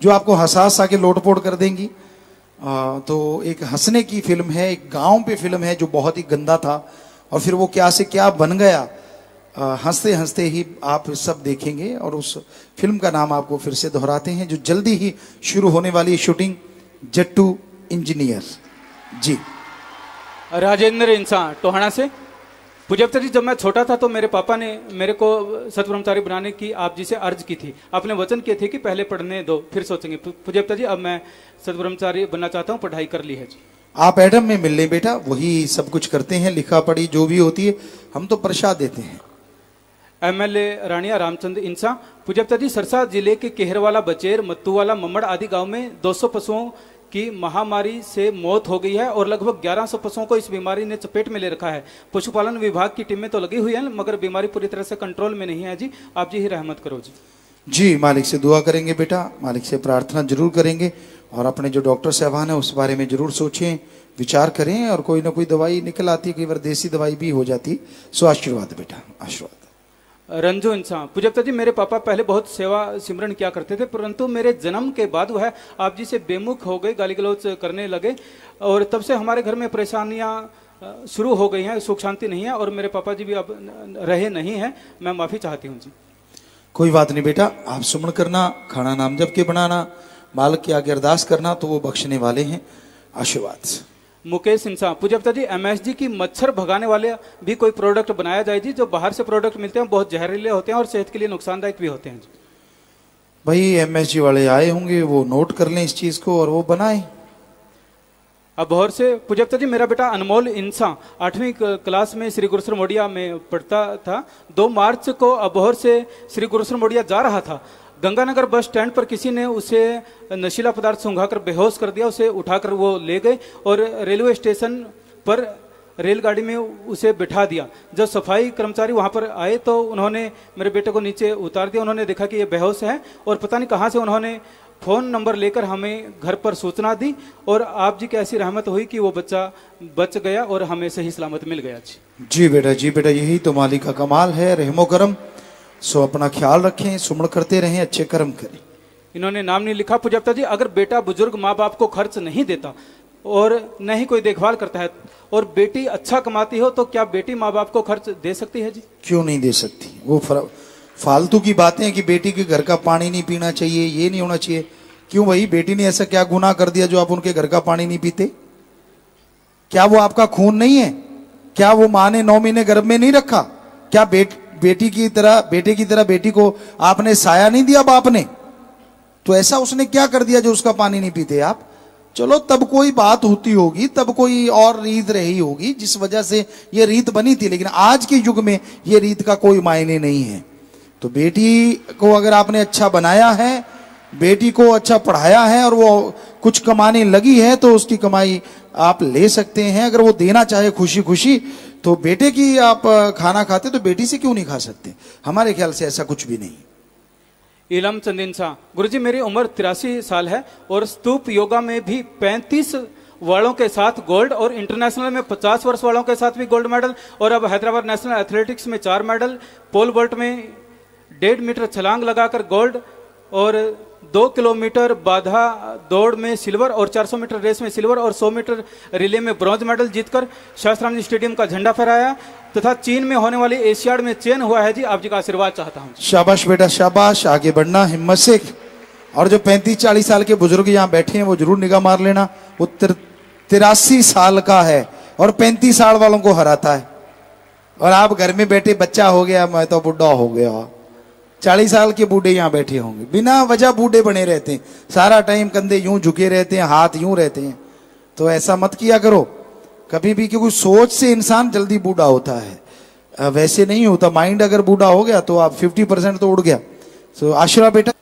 जो आपको हंसा हंसा के लोटपोट कर देंगी। तो एक हंसने की फिल्म है, एक गांव पे फिल्म है जो बहुत ही गंदा था और फिर वो क्या से क्या बन गया। हंसते हंसते ही आप सब देखेंगे। और उस फिल्म का नाम आपको फिर से दोहराते हैं, जो जल्दी ही शुरू होने वाली शूटिंग, जट्टू इंजीनियर जी। राजेंद्र इंसान टोहाना से, पूज्यता जी जब मैं छोटा था तो मेरे पापा ने मेरे को सतब्रह्मचारी बनाने की आप जी से अर्ज की थी। आपने वचन किए थे कि पहले पढ़ने दो फिर सोचेंगे। पूज्यता जी अब मैं सतब्रह्मचारी बनना चाहता हूँ, पढ़ाई कर ली है जी। आप एडम में मिल लें बेटा, वही सब कुछ करते हैं, लिखा पढ़ी जो भी होती है, हम तो प्रसाद देते हैं। MLA रानिया रामचंद्र इंसा, पूज्यता जी सरसा जिले के केहरवाला, बचेर, मत्तूवाला, मम्मड़ आदि गांव में 200 पशुओं की महामारी से मौत हो गई है और लगभग 1100 पशुओं को इस बीमारी ने चपेट में ले रखा है। पशुपालन विभाग की टीमें तो लगी हुई हैं, मगर बीमारी पूरी तरह से कंट्रोल में नहीं है जी। आप जी ही रहमत करो जी। जी मालिक से दुआ करेंगे बेटा, मालिक से प्रार्थना जरूर करेंगे और अपने जो डॉक्टर साहबान है उस बारे में जरूर सोचें, विचार करें। और कोई ना कोई दवाई निकल आती है, कई बार देसी दवाई भी हो जाती। सो आशीर्वाद बेटा, आशीर्वाद। रंजू इंसान, पूज्यता जी मेरे पापा पहले बहुत सेवा सिमरन किया करते थे, परंतु मेरे जन्म के बाद वह आप जी से बेमुख हो गए, गाली गलौज करने लगे और तब से हमारे घर में परेशानियां शुरू हो गई हैं, सुख शांति नहीं है और मेरे पापा जी भी अब रहे नहीं हैं। मैं माफी चाहती हूँ जी। कोई बात नहीं बेटा, आप सुमन करना, खाना नाम जप के बनाना, मालिक के आगे अरदास करना, तो वो बख्शने वाले हैं। आशीर्वाद। मुकेश इंसान, पूज्यता जी MSG की मच्छर भगाने वाले भी कोई प्रोडक्ट बनाया जाए जी। जो बाहर से प्रोडक्ट मिलते हैं बहुत जहरीले होते हैं और सेहत के लिए नुकसानदायक भी होते हैं जी। भाई एमएस जी वाले आए होंगे, वो नोट कर लें इस चीज को और वो बनाएं। अबोहर से पूजप्ता जी, मेरा बेटा अनमोल इंसान 8वीं क्लास में श्री गुरुसर मोडिया में पढ़ता था। 2 मार्च को अबोहर से श्री गुरुसर मोडिया जा रहा था। गंगानगर बस स्टैंड पर किसी ने उसे नशीला पदार्थ सूंघाकर बेहोश कर दिया। उसे उठाकर वो ले गए और रेलवे स्टेशन पर रेलगाड़ी में उसे बिठा दिया। जब सफाई कर्मचारी वहां पर आए तो उन्होंने मेरे बेटे को नीचे उतार दिया। उन्होंने देखा कि ये बेहोश है और पता नहीं कहाँ से उन्होंने फ़ोन नंबर लेकर हमें घर पर सूचना दी और आप जी की ऐसी रहमत हुई कि वो बच्चा बच गया और हमें सही सलामत मिल गया। जी बेटा, यही तो मालिक का कमाल है, रहमो करम। सो अपना ख्याल रखें, सुमण करते रहें, अच्छे कर्म करें। इन्होंने नाम नहीं लिखा। पूजप्ता जी, अगर बेटा बुजुर्ग माँ बाप को खर्च नहीं देता और न ही कोई देखभाल करता है और बेटी अच्छा कमाती हो तो क्या बेटी माँ बाप को खर्च दे सकती है जी? क्यों नहीं दे सकती? वो फालतू की बातें हैं कि बेटी के घर का पानी नहीं पीना चाहिए, ये नहीं होना चाहिए। क्यों भाई, बेटी ने ऐसा क्या गुनाह कर दिया जो आप उनके घर का पानी नहीं पीते? क्या वो आपका खून नहीं है? क्या वो माँ ने 9 महीने गर्भ में नहीं रखा? क्या बेटे की तरह बेटी को आपने साया नहीं दिया बाप ने? तो ऐसा उसने क्या कर दिया जो उसका पानी नहीं पीते आप? चलो तब कोई बात होती होगी, तब कोई और रीत रही होगी जिस वजह से ये रीत बनी थी, लेकिन आज के युग में ये रीत का कोई मायने नहीं है। तो बेटी को अगर आपने अच्छा बनाया है, बेटी को अच्छा पढ़ाया है और वो कुछ कमाने लगी है तो उसकी कमाई आप ले सकते हैं। अगर वो देना चाहे खुशी खुशी तो बेटे की आप खाना खाते तो बेटी से क्यों नहीं खा सकते? हमारे ख्याल से ऐसा कुछ भी नहीं। इलम चंदिन शाह, गुरुजी मेरी उम्र 83 साल है और स्तूप योगा में भी 35 वालों के साथ गोल्ड और इंटरनेशनल में 50 वर्ष वालों के साथ भी गोल्ड मेडल और अब हैदराबाद नेशनल एथलेटिक्स में 4 मेडल, पोल वोल्ट में 1.5 मीटर छलांग लगाकर गोल्ड और 2 किलोमीटर बाधा दौड़ में सिल्वर और 400 मीटर रेस में सिल्वर और 100 मीटर रिले में ब्रॉन्ज मेडल जीतकर शास्त्राम जी स्टेडियम का झंडा फहराया तथा चीन में होने वाली एशियाड में चयन हुआ है जी। आप जी का आशीर्वाद चाहता हूँ। शाबाश बेटा, शाबाश, आगे बढ़ना हिम्मत से। और जो 35-40 साल के बुजुर्ग यहाँ बैठे हैं वो जरूर निगाह मार लेना। वो 83 साल का है और 35 साल वालों को हराता है और आप घर में बैठे बच्चा हो गया, मैं तो बुढ़ा हो गया। 40 साल के बूढ़े यहाँ बैठे होंगे, बिना वजह बूढ़े बने रहते हैं, सारा टाइम कंधे यूं झुके रहते हैं, हाथ यूं रहते हैं। तो ऐसा मत किया करो कभी भी, क्योंकि सोच से इंसान जल्दी बूढ़ा होता है, वैसे नहीं होता। माइंड अगर बूढ़ा हो गया तो आप 50% तो उड़ गया। तो आशीर्वाद बेटा।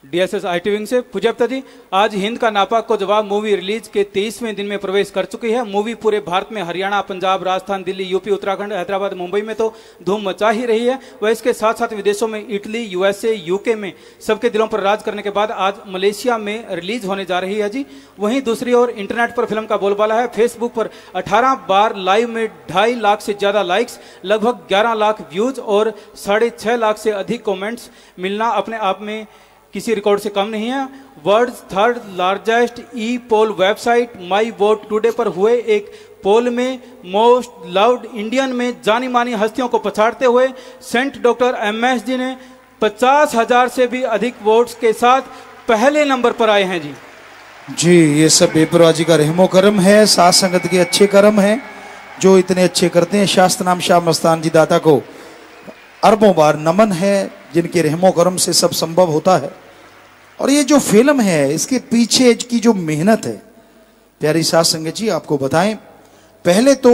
डीएसएस आईटी विंग से पूजप्ता जी, आज हिंद का नापाक को जवाब मूवी रिलीज के 23वें दिन में प्रवेश कर चुकी है। मूवी पूरे भारत में हरियाणा, पंजाब, राजस्थान, दिल्ली, यूपी, उत्तराखंड, हैदराबाद, मुंबई में तो धूम मचा ही रही है। वह इसके साथ साथ विदेशों में इटली, यूएसए, यूके में सबके दिलों पर राज करने के बाद आज मलेशिया में रिलीज होने जा रही है जी। वहीं दूसरी ओर इंटरनेट पर फिल्म का बोलबाला है। फेसबुक पर 18 बार लाइव में 2.5 लाख से ज्यादा लाइक्स, लगभग 11 लाख व्यूज और 6.5 लाख से अधिक कॉमेंट्स मिलना अपने आप में किसी रिकॉर्ड से कम नहीं है। World's 3rd largest e poll website my vote today पर हुए एक पोल में मोस्ट लव्ड इंडियन में जानी मानी हस्तियों को पछाड़ते हुए सेंट डॉक्टर एमएस जी ने 50,000 से भी अधिक वोट्स के साथ पहले नंबर पर आए हैं जी। जी, ये सब बेपरवाजी का रहमो करम है, साथ संगत के अच्छे कर्म है जो इतने अच्छे करते हैं। शास्त्र नाम शाह मस्तान जी दाता को अरबों बार नमन है, जिनके रहमो करम से सब संभव होता है। और ये जो फिल्म है इसके पीछे की जो मेहनत है, प्यारी साथ संगत जी आपको बताएं, पहले तो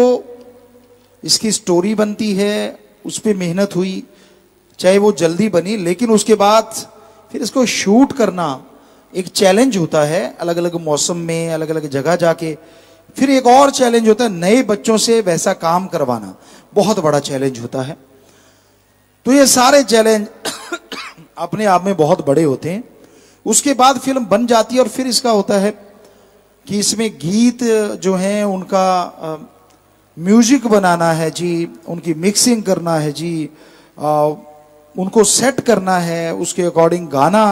इसकी स्टोरी बनती है, उस पर मेहनत हुई, चाहे वो जल्दी बनी, लेकिन उसके बाद फिर इसको शूट करना एक चैलेंज होता है, अलग अलग मौसम में अलग अलग जगह जाके। फिर एक और चैलेंज होता है, नए बच्चों से वैसा काम करवाना बहुत बड़ा चैलेंज होता है। तो ये सारे चैलेंज अपने आप में बहुत बड़े होते हैं। उसके बाद फिल्म बन जाती है और फिर इसका होता है कि इसमें गीत जो हैं उनका म्यूजिक बनाना है जी, उनकी मिक्सिंग करना है जी, उनको सेट करना है, उसके अकॉर्डिंग गाना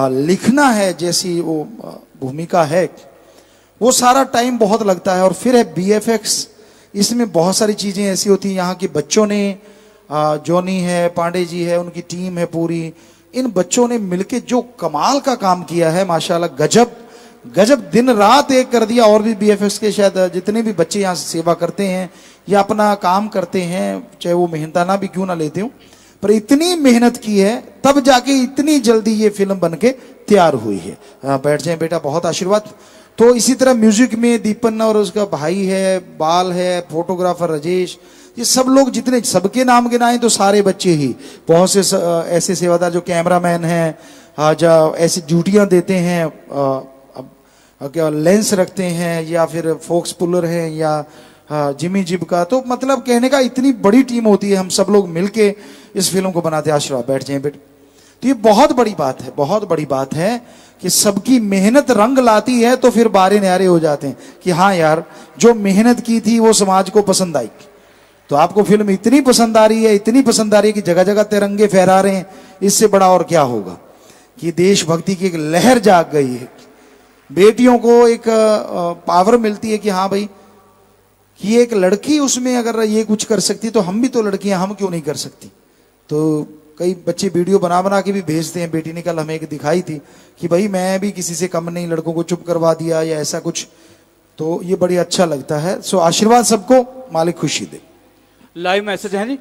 लिखना है, जैसी वो भूमिका है, वो सारा टाइम बहुत लगता है। और फिर है बीएफएक्स, इसमें बहुत सारी चीजें ऐसी होती हैं। यहाँ के बच्चों ने, जॉनी है, पांडे जी है, उनकी टीम है पूरी, इन बच्चों ने मिलके जो कमाल का काम किया है, माशाल्लाह, गजब गजब, दिन रात एक कर दिया। और भी बीएफएक्स के शायद जितने भी बच्चे यहाँ से सेवा करते हैं या अपना काम करते हैं, चाहे वो मेहनताना भी क्यों ना लेते हो, पर इतनी मेहनत की है तब जाके इतनी जल्दी ये फिल्म बनके तैयार हुई है। बैठ जाए बेटा, बहुत आशीर्वाद। तो इसी तरह म्यूजिक में दीपन और उसका भाई है, बाल है, फोटोग्राफर राजेश, ये सब लोग जितने, सबके नाम गिनाए तो सारे बच्चे ही। बहुत से ऐसे सेवादार जो कैमरामैन हैं, जो ऐसी ड्यूटियां देते हैं, क्या लेंस रखते हैं, या फिर फोक्स पुलर हैं, या जिमी जिब का, तो मतलब कहने का इतनी बड़ी टीम होती है, हम सब लोग मिलके इस फिल्म को बनाते हैं। आशीर्वाद, बैठ जाए बेटे। तो ये बहुत बड़ी बात है, बहुत बड़ी बात है कि सबकी मेहनत रंग लाती है, तो फिर बारे न्यारे हो जाते हैं कि हाँ यार, जो मेहनत की थी वो समाज को पसंद आई। तो आपको फिल्म इतनी पसंद आ रही है, इतनी पसंद आ रही है कि जगह जगह तिरंगे फहरा रहे हैं, इससे बड़ा और क्या होगा कि देशभक्ति की एक लहर जाग गई है। बेटियों को एक पावर मिलती है कि हाँ भाई, कि एक लड़की उसमें अगर ये कुछ कर सकती तो हम भी तो लड़कियां, हम क्यों नहीं कर सकती। तो कई बच्चे वीडियो बना बना के भी भेजते हैं। बेटी ने कल हमें एक दिखाई थी कि भाई मैं भी किसी से कम नहीं, लड़कों को चुप करवा दिया या ऐसा कुछ, तो ये बड़ी अच्छा लगता है। सो आशीर्वाद सबको, मालिक खुशी दे। लाइव मैसेज है जी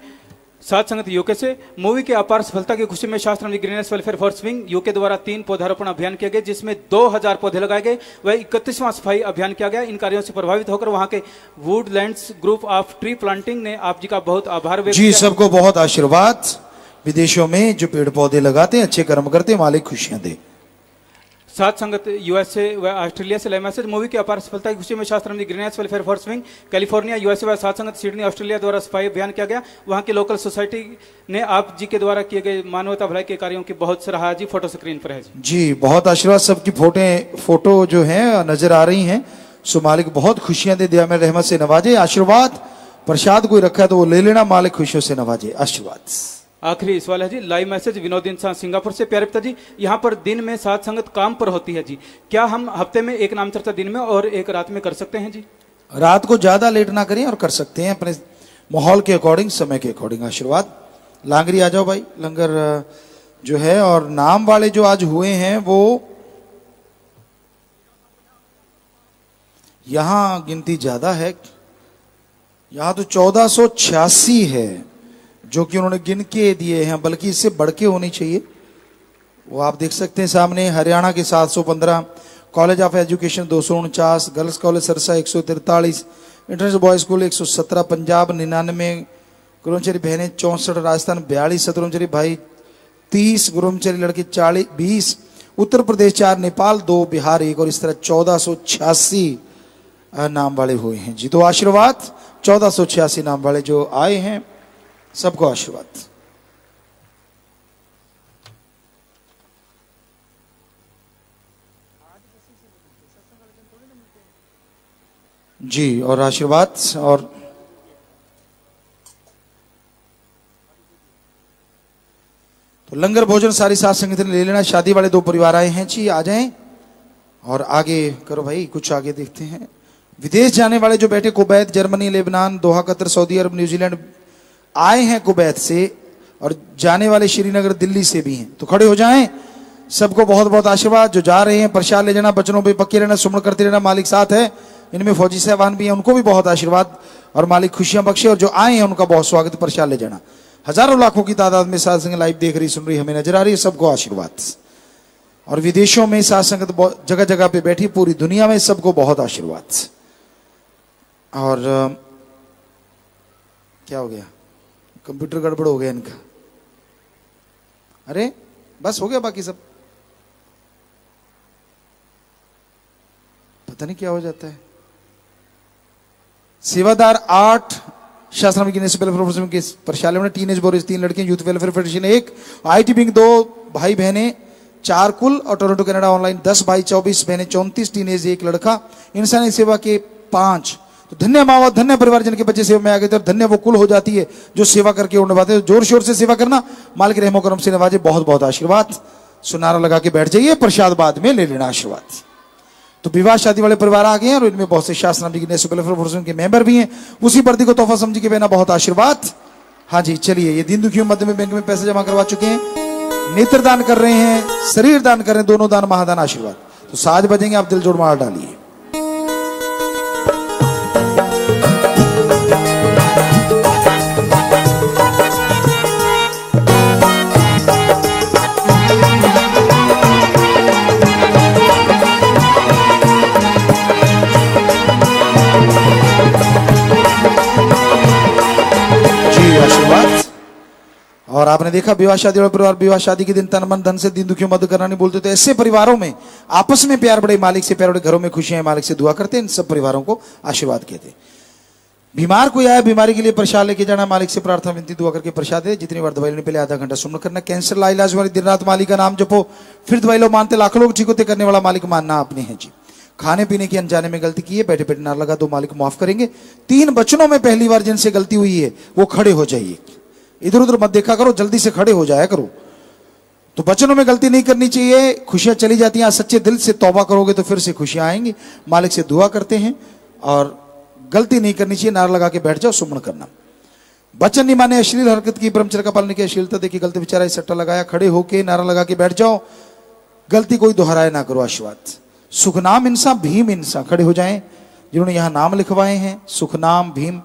साथ संगत यूके से। मूवी की अपार सफलता की खुशी में शास्त्र greenness welfare for swing UK द्वारा 3 पौधारोपण अभियान किए गए, जिसमें 2000 पौधे लगाए गए। वह 31वां सफाई अभियान किया गया। इन कार्यों से प्रभावित होकर वहां के Woodlands group of tree planting ने आप जी का बहुत आभार व्यक्त जी। किया। सबको बहुत आशीर्वाद। विदेशों में जो पेड़ पौधे लगाते हैं, अच्छे कर्म करते हैं, मालिक खुशियां दे। साथ संगत यूएसए व ऑस्ट्रेलिया से लाइव मैसेज। मूवी की अपार सफलता की खुशी में शास्त्र greenness welfare for swing California USA व साथ संगत सिडनी ऑस्ट्रेलिया द्वारा सफाई अभियान किया गया। वहां की लोकल सोसाइटी ने आप जी के द्वारा किए गए मानवता भलाई के कार्यों की बहुत सराहा जी। फोटो स्क्रीन पर है जी। जी, बहुत आशीर्वाद। सबकी फोटो जो है नजर आ रही हैं। सो मालिक बहुत खुशियां दे, दिया में रहमत से नवाजे। आशीर्वाद प्रसाद कोई रखा है तो वो ले लेना, मालिक खुशियों से नवाजे। आशीर्वाद। आखिरी सवाल है जी लाइव मैसेज विनोद इंसान सिंगापुर से। प्यारे पिता जी, यहाँ पर दिन में साथ संगत काम पर होती है जी, क्या हम हफ्ते में एक नाम चर्चा दिन में और एक रात में कर सकते हैं जी? रात को ज्यादा लेट ना करें और कर सकते हैं अपने माहौल के अकॉर्डिंग, समय के अकॉर्डिंग। आशीर्वाद। लांगरी आ जाओ भाई, लंगर जो है। और नाम वाले जो आज हुए हैं वो यहां गिनती ज्यादा है, यहां तो 1486 है जो कि उन्होंने गिन के दिए हैं, बल्कि इससे बढ़ के होनी चाहिए। वो आप देख सकते हैं सामने। हरियाणा के 715, college of education 249, girls college Sirsa 143, international boys school 117, Punjab 99, गुरुमचरी बहनें 64, राजस्थान 42, शतरुमचरी भाई 30, गुरुमचरी लड़के 40 20, उत्तर प्रदेश 4, नेपाल 2, बिहार 1, और इस तरह 1486 नाम वाले हुए हैं जी। तो आशीर्वाद 1486 नाम वाले जो आए हैं, सबको आशीर्वाद। जी, और आशीर्वाद। और तो लंगर भोजन सारी साथ संगठन ले लेना। शादी वाले 2 परिवार आए हैं जी, आ जाएं और आगे करो भाई, कुछ आगे देखते हैं। विदेश जाने वाले जो बैठे, कुवैत, जर्मनी, लेबनान, दोहा, कतर, सऊदी अरब, न्यूजीलैंड आए हैं कुवैत से, और जाने वाले श्रीनगर, दिल्ली से भी हैं, तो खड़े हो जाएं। सबको बहुत बहुत आशीर्वाद। जो जा रहे हैं प्रसाद ले जाना, बचनों पे पक्के रहना, सुमन करते रहना, मालिक साथ है। इनमें फौजी साहबान भी हैं, उनको भी बहुत आशीर्वाद और मालिक खुशियां बख्शे। और जो आए हैं उनका बहुत स्वागत। प्रसाद ले जाना। हजारों लाखों की तादाद में साथ संगत लाइव देख रही, सुन रही, हमें नजर आ रही है, सबको आशीर्वाद। और विदेशों में साथ संगत जगह जगह पे बैठी, पूरी दुनिया में, सबको बहुत आशीर्वाद। और क्या हो गया, कंप्यूटर गड़बड़ हो गया इनका। अरे बस हो गया, बाकी सब पता नहीं क्या हो जाता है। सेवादार 8, शास्त्र के प्रशाले में टीनेज बोरिस 3 लड़कियां, youth welfare federation 1, IT wing 2 भाई बहनें 4 कुल, और टोरंटो कनाडा ऑनलाइन 10 भाई 24 बहनें 34, टीनेज 1 लड़का, इंसानी सेवा के 5। तो धन्य माँ बाप, धन्य परिवार जिनके बच्चे सेवा में आ गए थे, और धन्य वो कुल हो जाती है जो सेवा करके उड़ नवाते। जोर शोर से सेवा करना, मालिक रहमो करम से नवाजे। बहुत बहुत आशीर्वाद। सुनारा लगा के बैठ जाइए, प्रसाद बाद में ले लेना। आशीर्वाद। तो विवाह शादी वाले परिवार आ गए हैं, और इनमें बहुत से शास्त्र के मेंबर भी हैं। उसी वर्दी को तोहफा समझ के बेना बहुत आशीर्वाद। हाँ जी, चलिए। ये दीन दुखियों मध्य में बैंक में पैसे जमा करवा चुके हैं, नेत्र दान कर रहे हैं, शरीर दान कर रहे हैं, दोनों दान महादान। आशीर्वाद। तो साज बजेंगे, आप दिल जोड़ मार डालिए। और आपने देखा विवाह शादी वाला परिवार विवाह शादी के दिन तन मन धन से दिन दुखियों मदद करना नहीं बोलते, तो ऐसे परिवारों में आपस में प्यार बढ़े, मालिक से प्यार बढ़े, घरों में खुशियां, मालिक से दुआ करते हैं, इन सब परिवारों को आशीर्वाद कहते हैं। बीमार कोई आया, बीमारी के लिए प्रसाद लेके जाना, मालिक से प्रार्थना विनती दुआ करके प्रसाद दे। जितनी बार दवाई लेने पहले आधा घंटा सुमन करना। कैंसर ला इलाज वाली दिन रात मालिक का नाम जपो, फिर दवाई लो, मानते लाखों लोग ठीक होते, करने वाला मालिक मानना आपने है जी। खाने पीने की अनजाने में गलती की है, बैठे बैठे ना लगा, तो मालिक माफ करेंगे। 3 वचनों में पहली बार जिनसे गलती हुई है वो खड़े हो जाइए, इधर उधर मत देखा करो, जल्दी से खड़े हो जाया करो। तो वचनों में गलती नहीं करनी चाहिए, खुशियां चली जाती हैं। सच्चे दिल से तौबा करोगे तो फिर से खुशियां आएंगी। मालिक से दुआ करते हैं और गलती नहीं करनी चाहिए, नारा लगा के बैठ जाओ, सुमन करना। वचन नहीं माने, अश्लील हरकत की, ब्रह्मचर्य का पालन किया, अश्लीलता देखी, गलती विचारा, सट्टा लगाया, खड़े होके नारा लगा के बैठ जाओ, गलती कोई दोहराए ना करो। आशीर्वाद। सुखनाम इंसान, भीम इंसान, खड़े हो जाएं जिन्होंने यहां नाम लिखवाए हैं। सुखनाम भीम,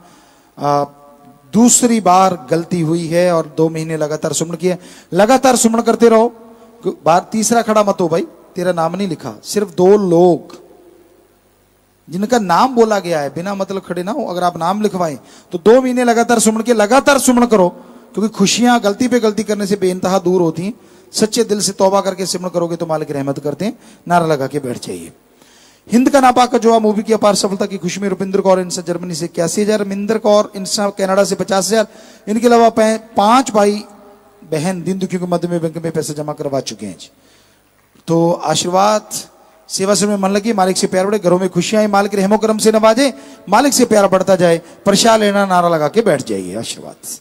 दूसरी बार गलती हुई है और 2 महीने लगातार सुमन किया, लगातार सुमन करते रहो। बार तीसरा खड़ा मत हो भाई, तेरा नाम नहीं लिखा। सिर्फ 2 लोग जिनका नाम बोला गया है, बिना मतलब खड़े ना हो। अगर आप नाम लिखवाएं तो 2 महीने लगातार सुमन के, लगातार सुमन करो, क्योंकि खुशियां गलती पे गलती करने से बेइंतहा दूर होती हैं। सच्चे दिल से तौबा करके सुमन करोगे तो मालिक रहमत करते हैं। नारा लगा के बैठ जाइए। हिंद का नापाक का जवाब मूवी की अपार सफलता की खुशी में रुपिंदर कौर इंसान जर्मनी से 81,000, मिंदर कौर इंसान कनाडा से 50,000। इनके अलावा 5 भाई बहन दीन दुखियों के मध्य में बैंक में पैसे जमा करवा चुके हैं जी। तो आशीर्वाद, सेवा से में मन लगी, मालिक से प्यार बढ़े, घरों में खुशियां आए, मालिक रहमो करम से नवाजे, मालिक से प्यार बढ़ता जाए। प्रसाद लेना, नारा लगा के बैठ जाइए। आशीर्वाद।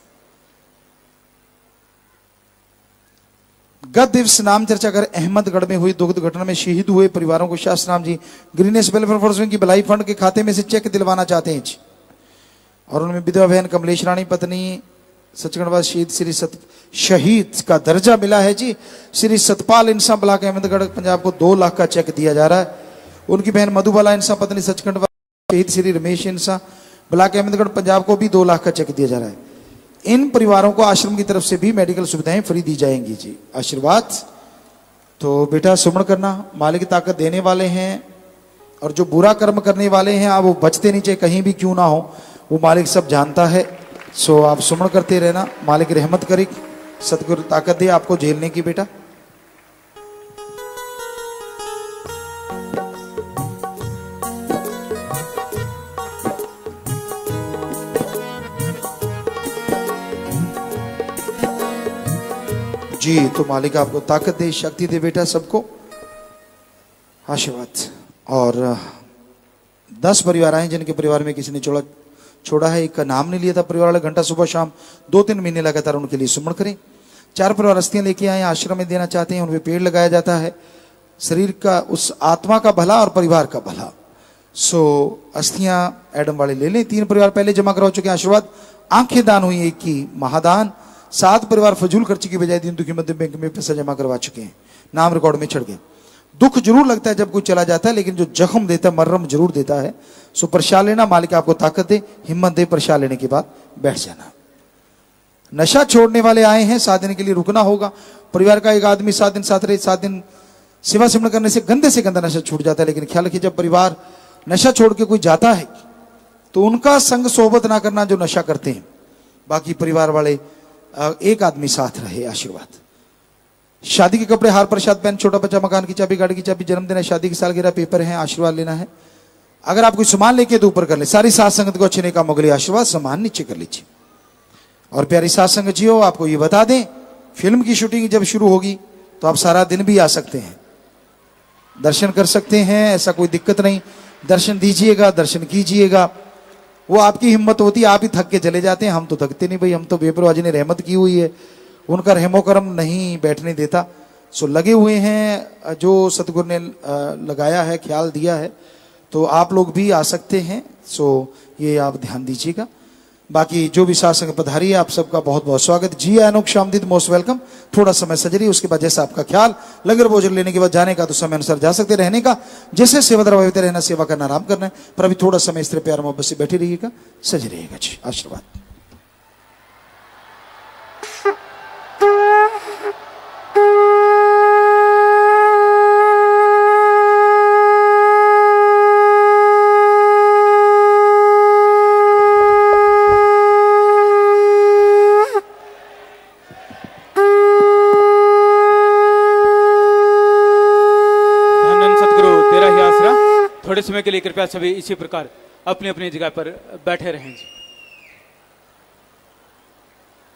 गत दिवस नाम चर्चा कर अहमदगढ़ में हुई दुखद घटना में शहीद हुए परिवारों को शास्त्र Ram ji greenish welfare force की भलाई फंड के खाते में से चेक दिलवाना चाहते हैं जी। और उनमें विधवा बहन कमलेश रानी पत्नी सचखंडवाद शहीद का दर्जा मिला है जी। श्री सतपाल इंसान ब्लॉक अहमदगढ़ पंजाब को 2 लाख का चेक दिया जा रहा है। उनकी बहन मधुबाला इंसान पत्नी सचखंडवाद शहीद श्री रमेश इंसान ब्लॉक अहमदगढ़ पंजाब को भी 2 लाख का चेक दिया जा रहा है। इन परिवारों को आश्रम की तरफ से भी मेडिकल सुविधाएं फ्री दी जाएंगी जी। आशीर्वाद। तो बेटा सुमन करना, मालिक ताकत देने वाले हैं, और जो बुरा कर्म करने वाले हैं आप वो बचते नहीं, चाहे कहीं भी क्यों ना हो, वो मालिक सब जानता है। सो आप सुमन करते रहना, मालिक रहमत करे, सतगुरु ताकत दे आपको झेलने की बेटा। जी, तो मालिक आपको ताकत दे, शक्ति दे बेटा सबको। आशीर्वाद। और 10 परिवार आए जिनके परिवार में किसी ने छोड़ा है, एक का नाम नहीं लिया था परिवार वाले। घंटा सुबह शाम 2-3 महीने लगातार उनके लिए सुमन करें। 4 परिवार अस्थियां लेके आए, आश्रम में देना चाहते हैं, उनपे पेड़ लगाया जाता है, शरीर का, उस आत्मा का भला और परिवार का भला। सो अस्थियां एडम वाले ले लें। 3 परिवार पहले जमा करवा चुके हैं। आशीर्वाद। आंखें दान हुई 1 की महादान। 7 परिवार फजूल खर्ची की बजाय दीन दुखी मध्य बैंक में पैसा जमा करवा चुके हैं, नाम रिकॉर्ड में चढ़ गए। दुख जरूर लगता है जब कोई चला जाता है, लेकिन जो जख्म देता है मर्रम जरूर देता है। सो प्रसाद लेना, मालिक आपको ताकत दे, हिम्मत दे। प्रसाद लेने के बाद बैठ जाना। नशा छोड़ने वाले आए हैं, 7 दिन के लिए रुकना होगा। परिवार का एक आदमी 7 दिन साथ रहे, 7 दिन सेवा सिमरन करने से गंदा नशा छूट जाता है। लेकिन ख्याल रखिए, जब परिवार नशा छोड़ के कोई जाता है तो उनका संग सोबत ना करना जो नशा करते हैं। बाकी परिवार वाले एक आदमी साथ रहे। आशीर्वाद। शादी के कपड़े, हार, प्रसाद, पेन, छोटा बच्चा, मकान की चाबी, गाड़ी की चाबी, जन्मदिन है, शादी की सालगिरह, पेपर है, आशीर्वाद लेना है। अगर आप कोई सामान लेके तो ऊपर कर ले। सारी साथ संगत को अच्छे ने काम मोगले आशीर्वाद, सामान नीचे कर लीजिए। और प्यारी साथ संगत जी हो, आपको ये बता दें, फिल्म की शूटिंग जब शुरू होगी तो आप सारा दिन भी आ सकते हैं, दर्शन कर सकते हैं, ऐसा कोई दिक्कत नहीं। दर्शन दीजिएगा, दर्शन कीजिएगा। वो आपकी हिम्मत होती है, आप ही थक के चले जाते हैं, हम तो थकते नहीं भाई। हम तो बेपरवाह जी ने रहमत की हुई है, उनका रहमो करम नहीं बैठने देता। सो लगे हुए हैं, जो सतगुरु ने लगाया है, ख्याल दिया है, तो आप लोग भी आ सकते हैं। सो ये आप ध्यान दीजिएगा। बाकी जो भी सासंग पधारी है, आप सबका बहुत बहुत स्वागत जी। अनोख शामदीद, मोस्ट वेलकम। थोड़ा समय सजरी, उसके बाद जैसा आपका ख्याल, लंगर भोजन लेने के बाद जाने का तो समय अनुसार जा सकते, रहने का जैसे सेवादार होते रहना, सेवा करना, आराम करना है। पर अभी थोड़ा समय इस तरह प्यार मोहब्बत से बैठे रहिएगा, सज रहिएगा जी। आशीर्वाद। समय के लिए कृपया सभी इसी प्रकार अपनी अपनी जगह पर बैठे रहें जी।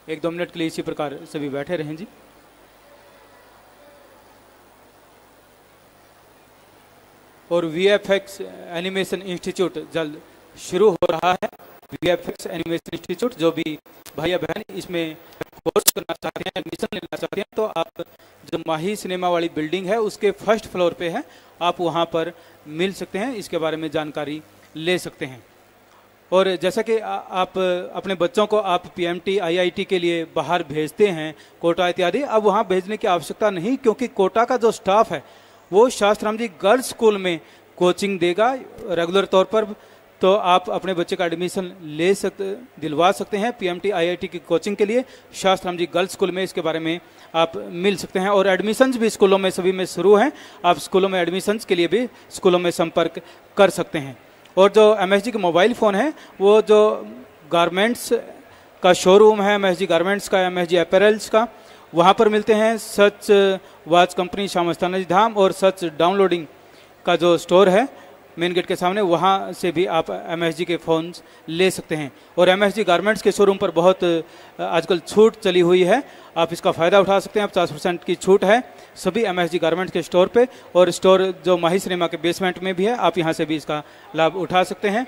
1-2 मिनट के लिए इसी प्रकार सभी बैठे रहें जी। और VFX एनिमेशन इंस्टीट्यूट जल्द शुरू हो रहा है। VFX एनिमेशन इंस्टीट्यूट, जो भी भाई बहन इसमें कोर्स करना चाहते हैं, एडमिशन लेना चाहते हैं, तो आप जो माही सिनेमा वाली बिल्डिंग है उसके फर्स्ट फ्लोर पे है, आप वहाँ पर मिल सकते हैं, इसके बारे में जानकारी ले सकते हैं। और जैसा कि आप अपने बच्चों को आप PMT IIT के लिए बाहर भेजते हैं, कोटा इत्यादि, अब वहाँ भेजने की आवश्यकता नहीं, क्योंकि कोटा का जो स्टाफ है वो शास्त्राम जी गर्ल्स स्कूल में कोचिंग देगा रेगुलर तौर पर। तो आप अपने बच्चे का एडमिशन दिलवा सकते हैं PMT IIT की कोचिंग के लिए शास्त्राम जी गर्ल्स स्कूल में, इसके बारे में आप मिल सकते हैं। और एडमिशन्स भी स्कूलों में सभी में शुरू हैं, आप स्कूलों में एडमिशन्स के लिए भी स्कूलों में संपर्क कर सकते हैं। और जो MSG के मोबाइल फ़ोन है, वो जो गारमेंट्स का शोरूम है, MSG गारमेंट्स का, MSG अपैरल्स का, वहाँ पर मिलते हैं। सच वॉच कंपनी श्याम स्थानाजी धाम और सच डाउनलोडिंग का जो स्टोर है मेन गेट के सामने, वहाँ से भी आप MSG के फ़ोन्स ले सकते हैं। और MSG गारमेंट्स के शोरूम पर बहुत आजकल छूट चली हुई है, आप इसका फ़ायदा उठा सकते हैं। 50% की छूट है सभी MSG गारमेंट्स के स्टोर पे, और स्टोर जो माही सिनेमा के बेसमेंट में भी है, आप यहाँ से भी इसका लाभ उठा सकते हैं।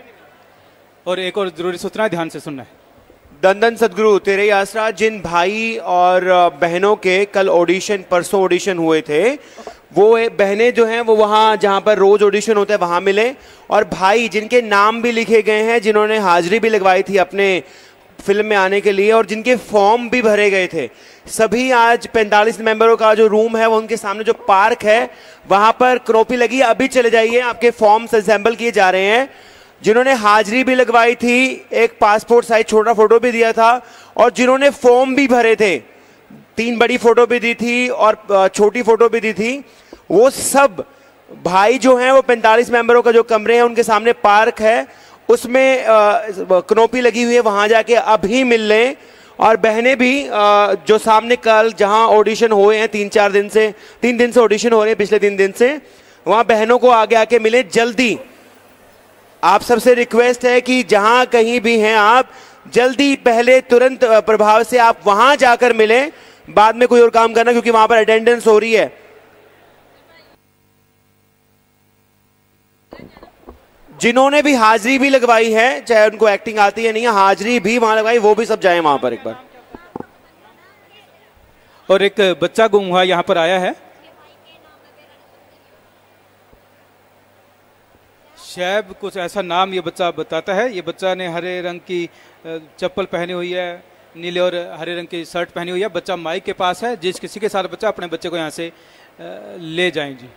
और एक और ज़रूरी सूचना, ध्यान से सुनना है। धन धन सदगुरु तेरे आसरा, जिन भाई और बहनों के कल ऑडिशन, परसों ऑडिशन हुए थे, वो बहनें जो हैं वो वहाँ जहाँ पर रोज ऑडिशन होता है वहाँ मिले, और भाई जिनके नाम भी लिखे गए हैं, जिन्होंने हाजिरी भी लगवाई थी अपने फिल्म में आने के लिए और जिनके फॉर्म भी भरे गए थे, सभी आज 45 मेंबरों का जो रूम है वो उनके सामने जो पार्क है वहाँ पर क्रोपी लगी, अभी चले जाइए, आपके फॉर्म्स असेंबल किए जा रहे हैं। जिन्होंने हाजिरी भी लगवाई थी, एक पासपोर्ट साइज छोटा फोटो भी दिया था, और जिन्होंने फॉर्म भी भरे थे, 3 बड़ी फोटो भी दी थी और छोटी फोटो भी दी थी, वो सब भाई जो हैं वो 45 मेंबरों का जो कमरे हैं उनके सामने पार्क है, उसमें कनोपी लगी हुई है, वहां जाके अभी मिल लें। और बहनें भी जो सामने कल जहां ऑडिशन हुए हैं 3 दिन से ऑडिशन हो रहे हैं, पिछले 3 दिन से, वहां बहनों को आगे आके मिले जल्दी। आप सबसे रिक्वेस्ट है कि जहां कहीं भी हैं आप जल्दी, पहले तुरंत प्रभाव से आप वहां जाकर मिलें, बाद में कोई और काम करना, क्योंकि वहां पर अटेंडेंस हो रही है। जिन्होंने भी हाजिरी भी लगवाई है, चाहे उनको एक्टिंग आती है नहीं है, हाजिरी भी वहां लगवाई, वो भी सब जाए वहां पर एक बार। और एक बच्चा गुम हुआ यहां पर आया है, शैब कुछ ऐसा नाम ये बच्चा बताता है। ये बच्चा ने हरे रंग की चप्पल पहनी हुई है, नीले और हरे रंग की शर्ट पहनी हुई है। बच्चा माइक के पास है, जिस किसी के साथ बच्चा अपने बच्चे को यहाँ से ले जाएं जी।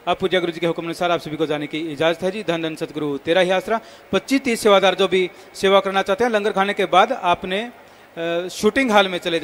अब पूज्य गुरु जी के हुक्म अनुसार आप सभी को जाने की इजाजत है जी। धन धन सतगुरु तेरा ही आसरा। 25-30 सेवादार जो भी सेवा करना चाहते हैं, लंगर खाने के बाद आपने शूटिंग हॉल में चले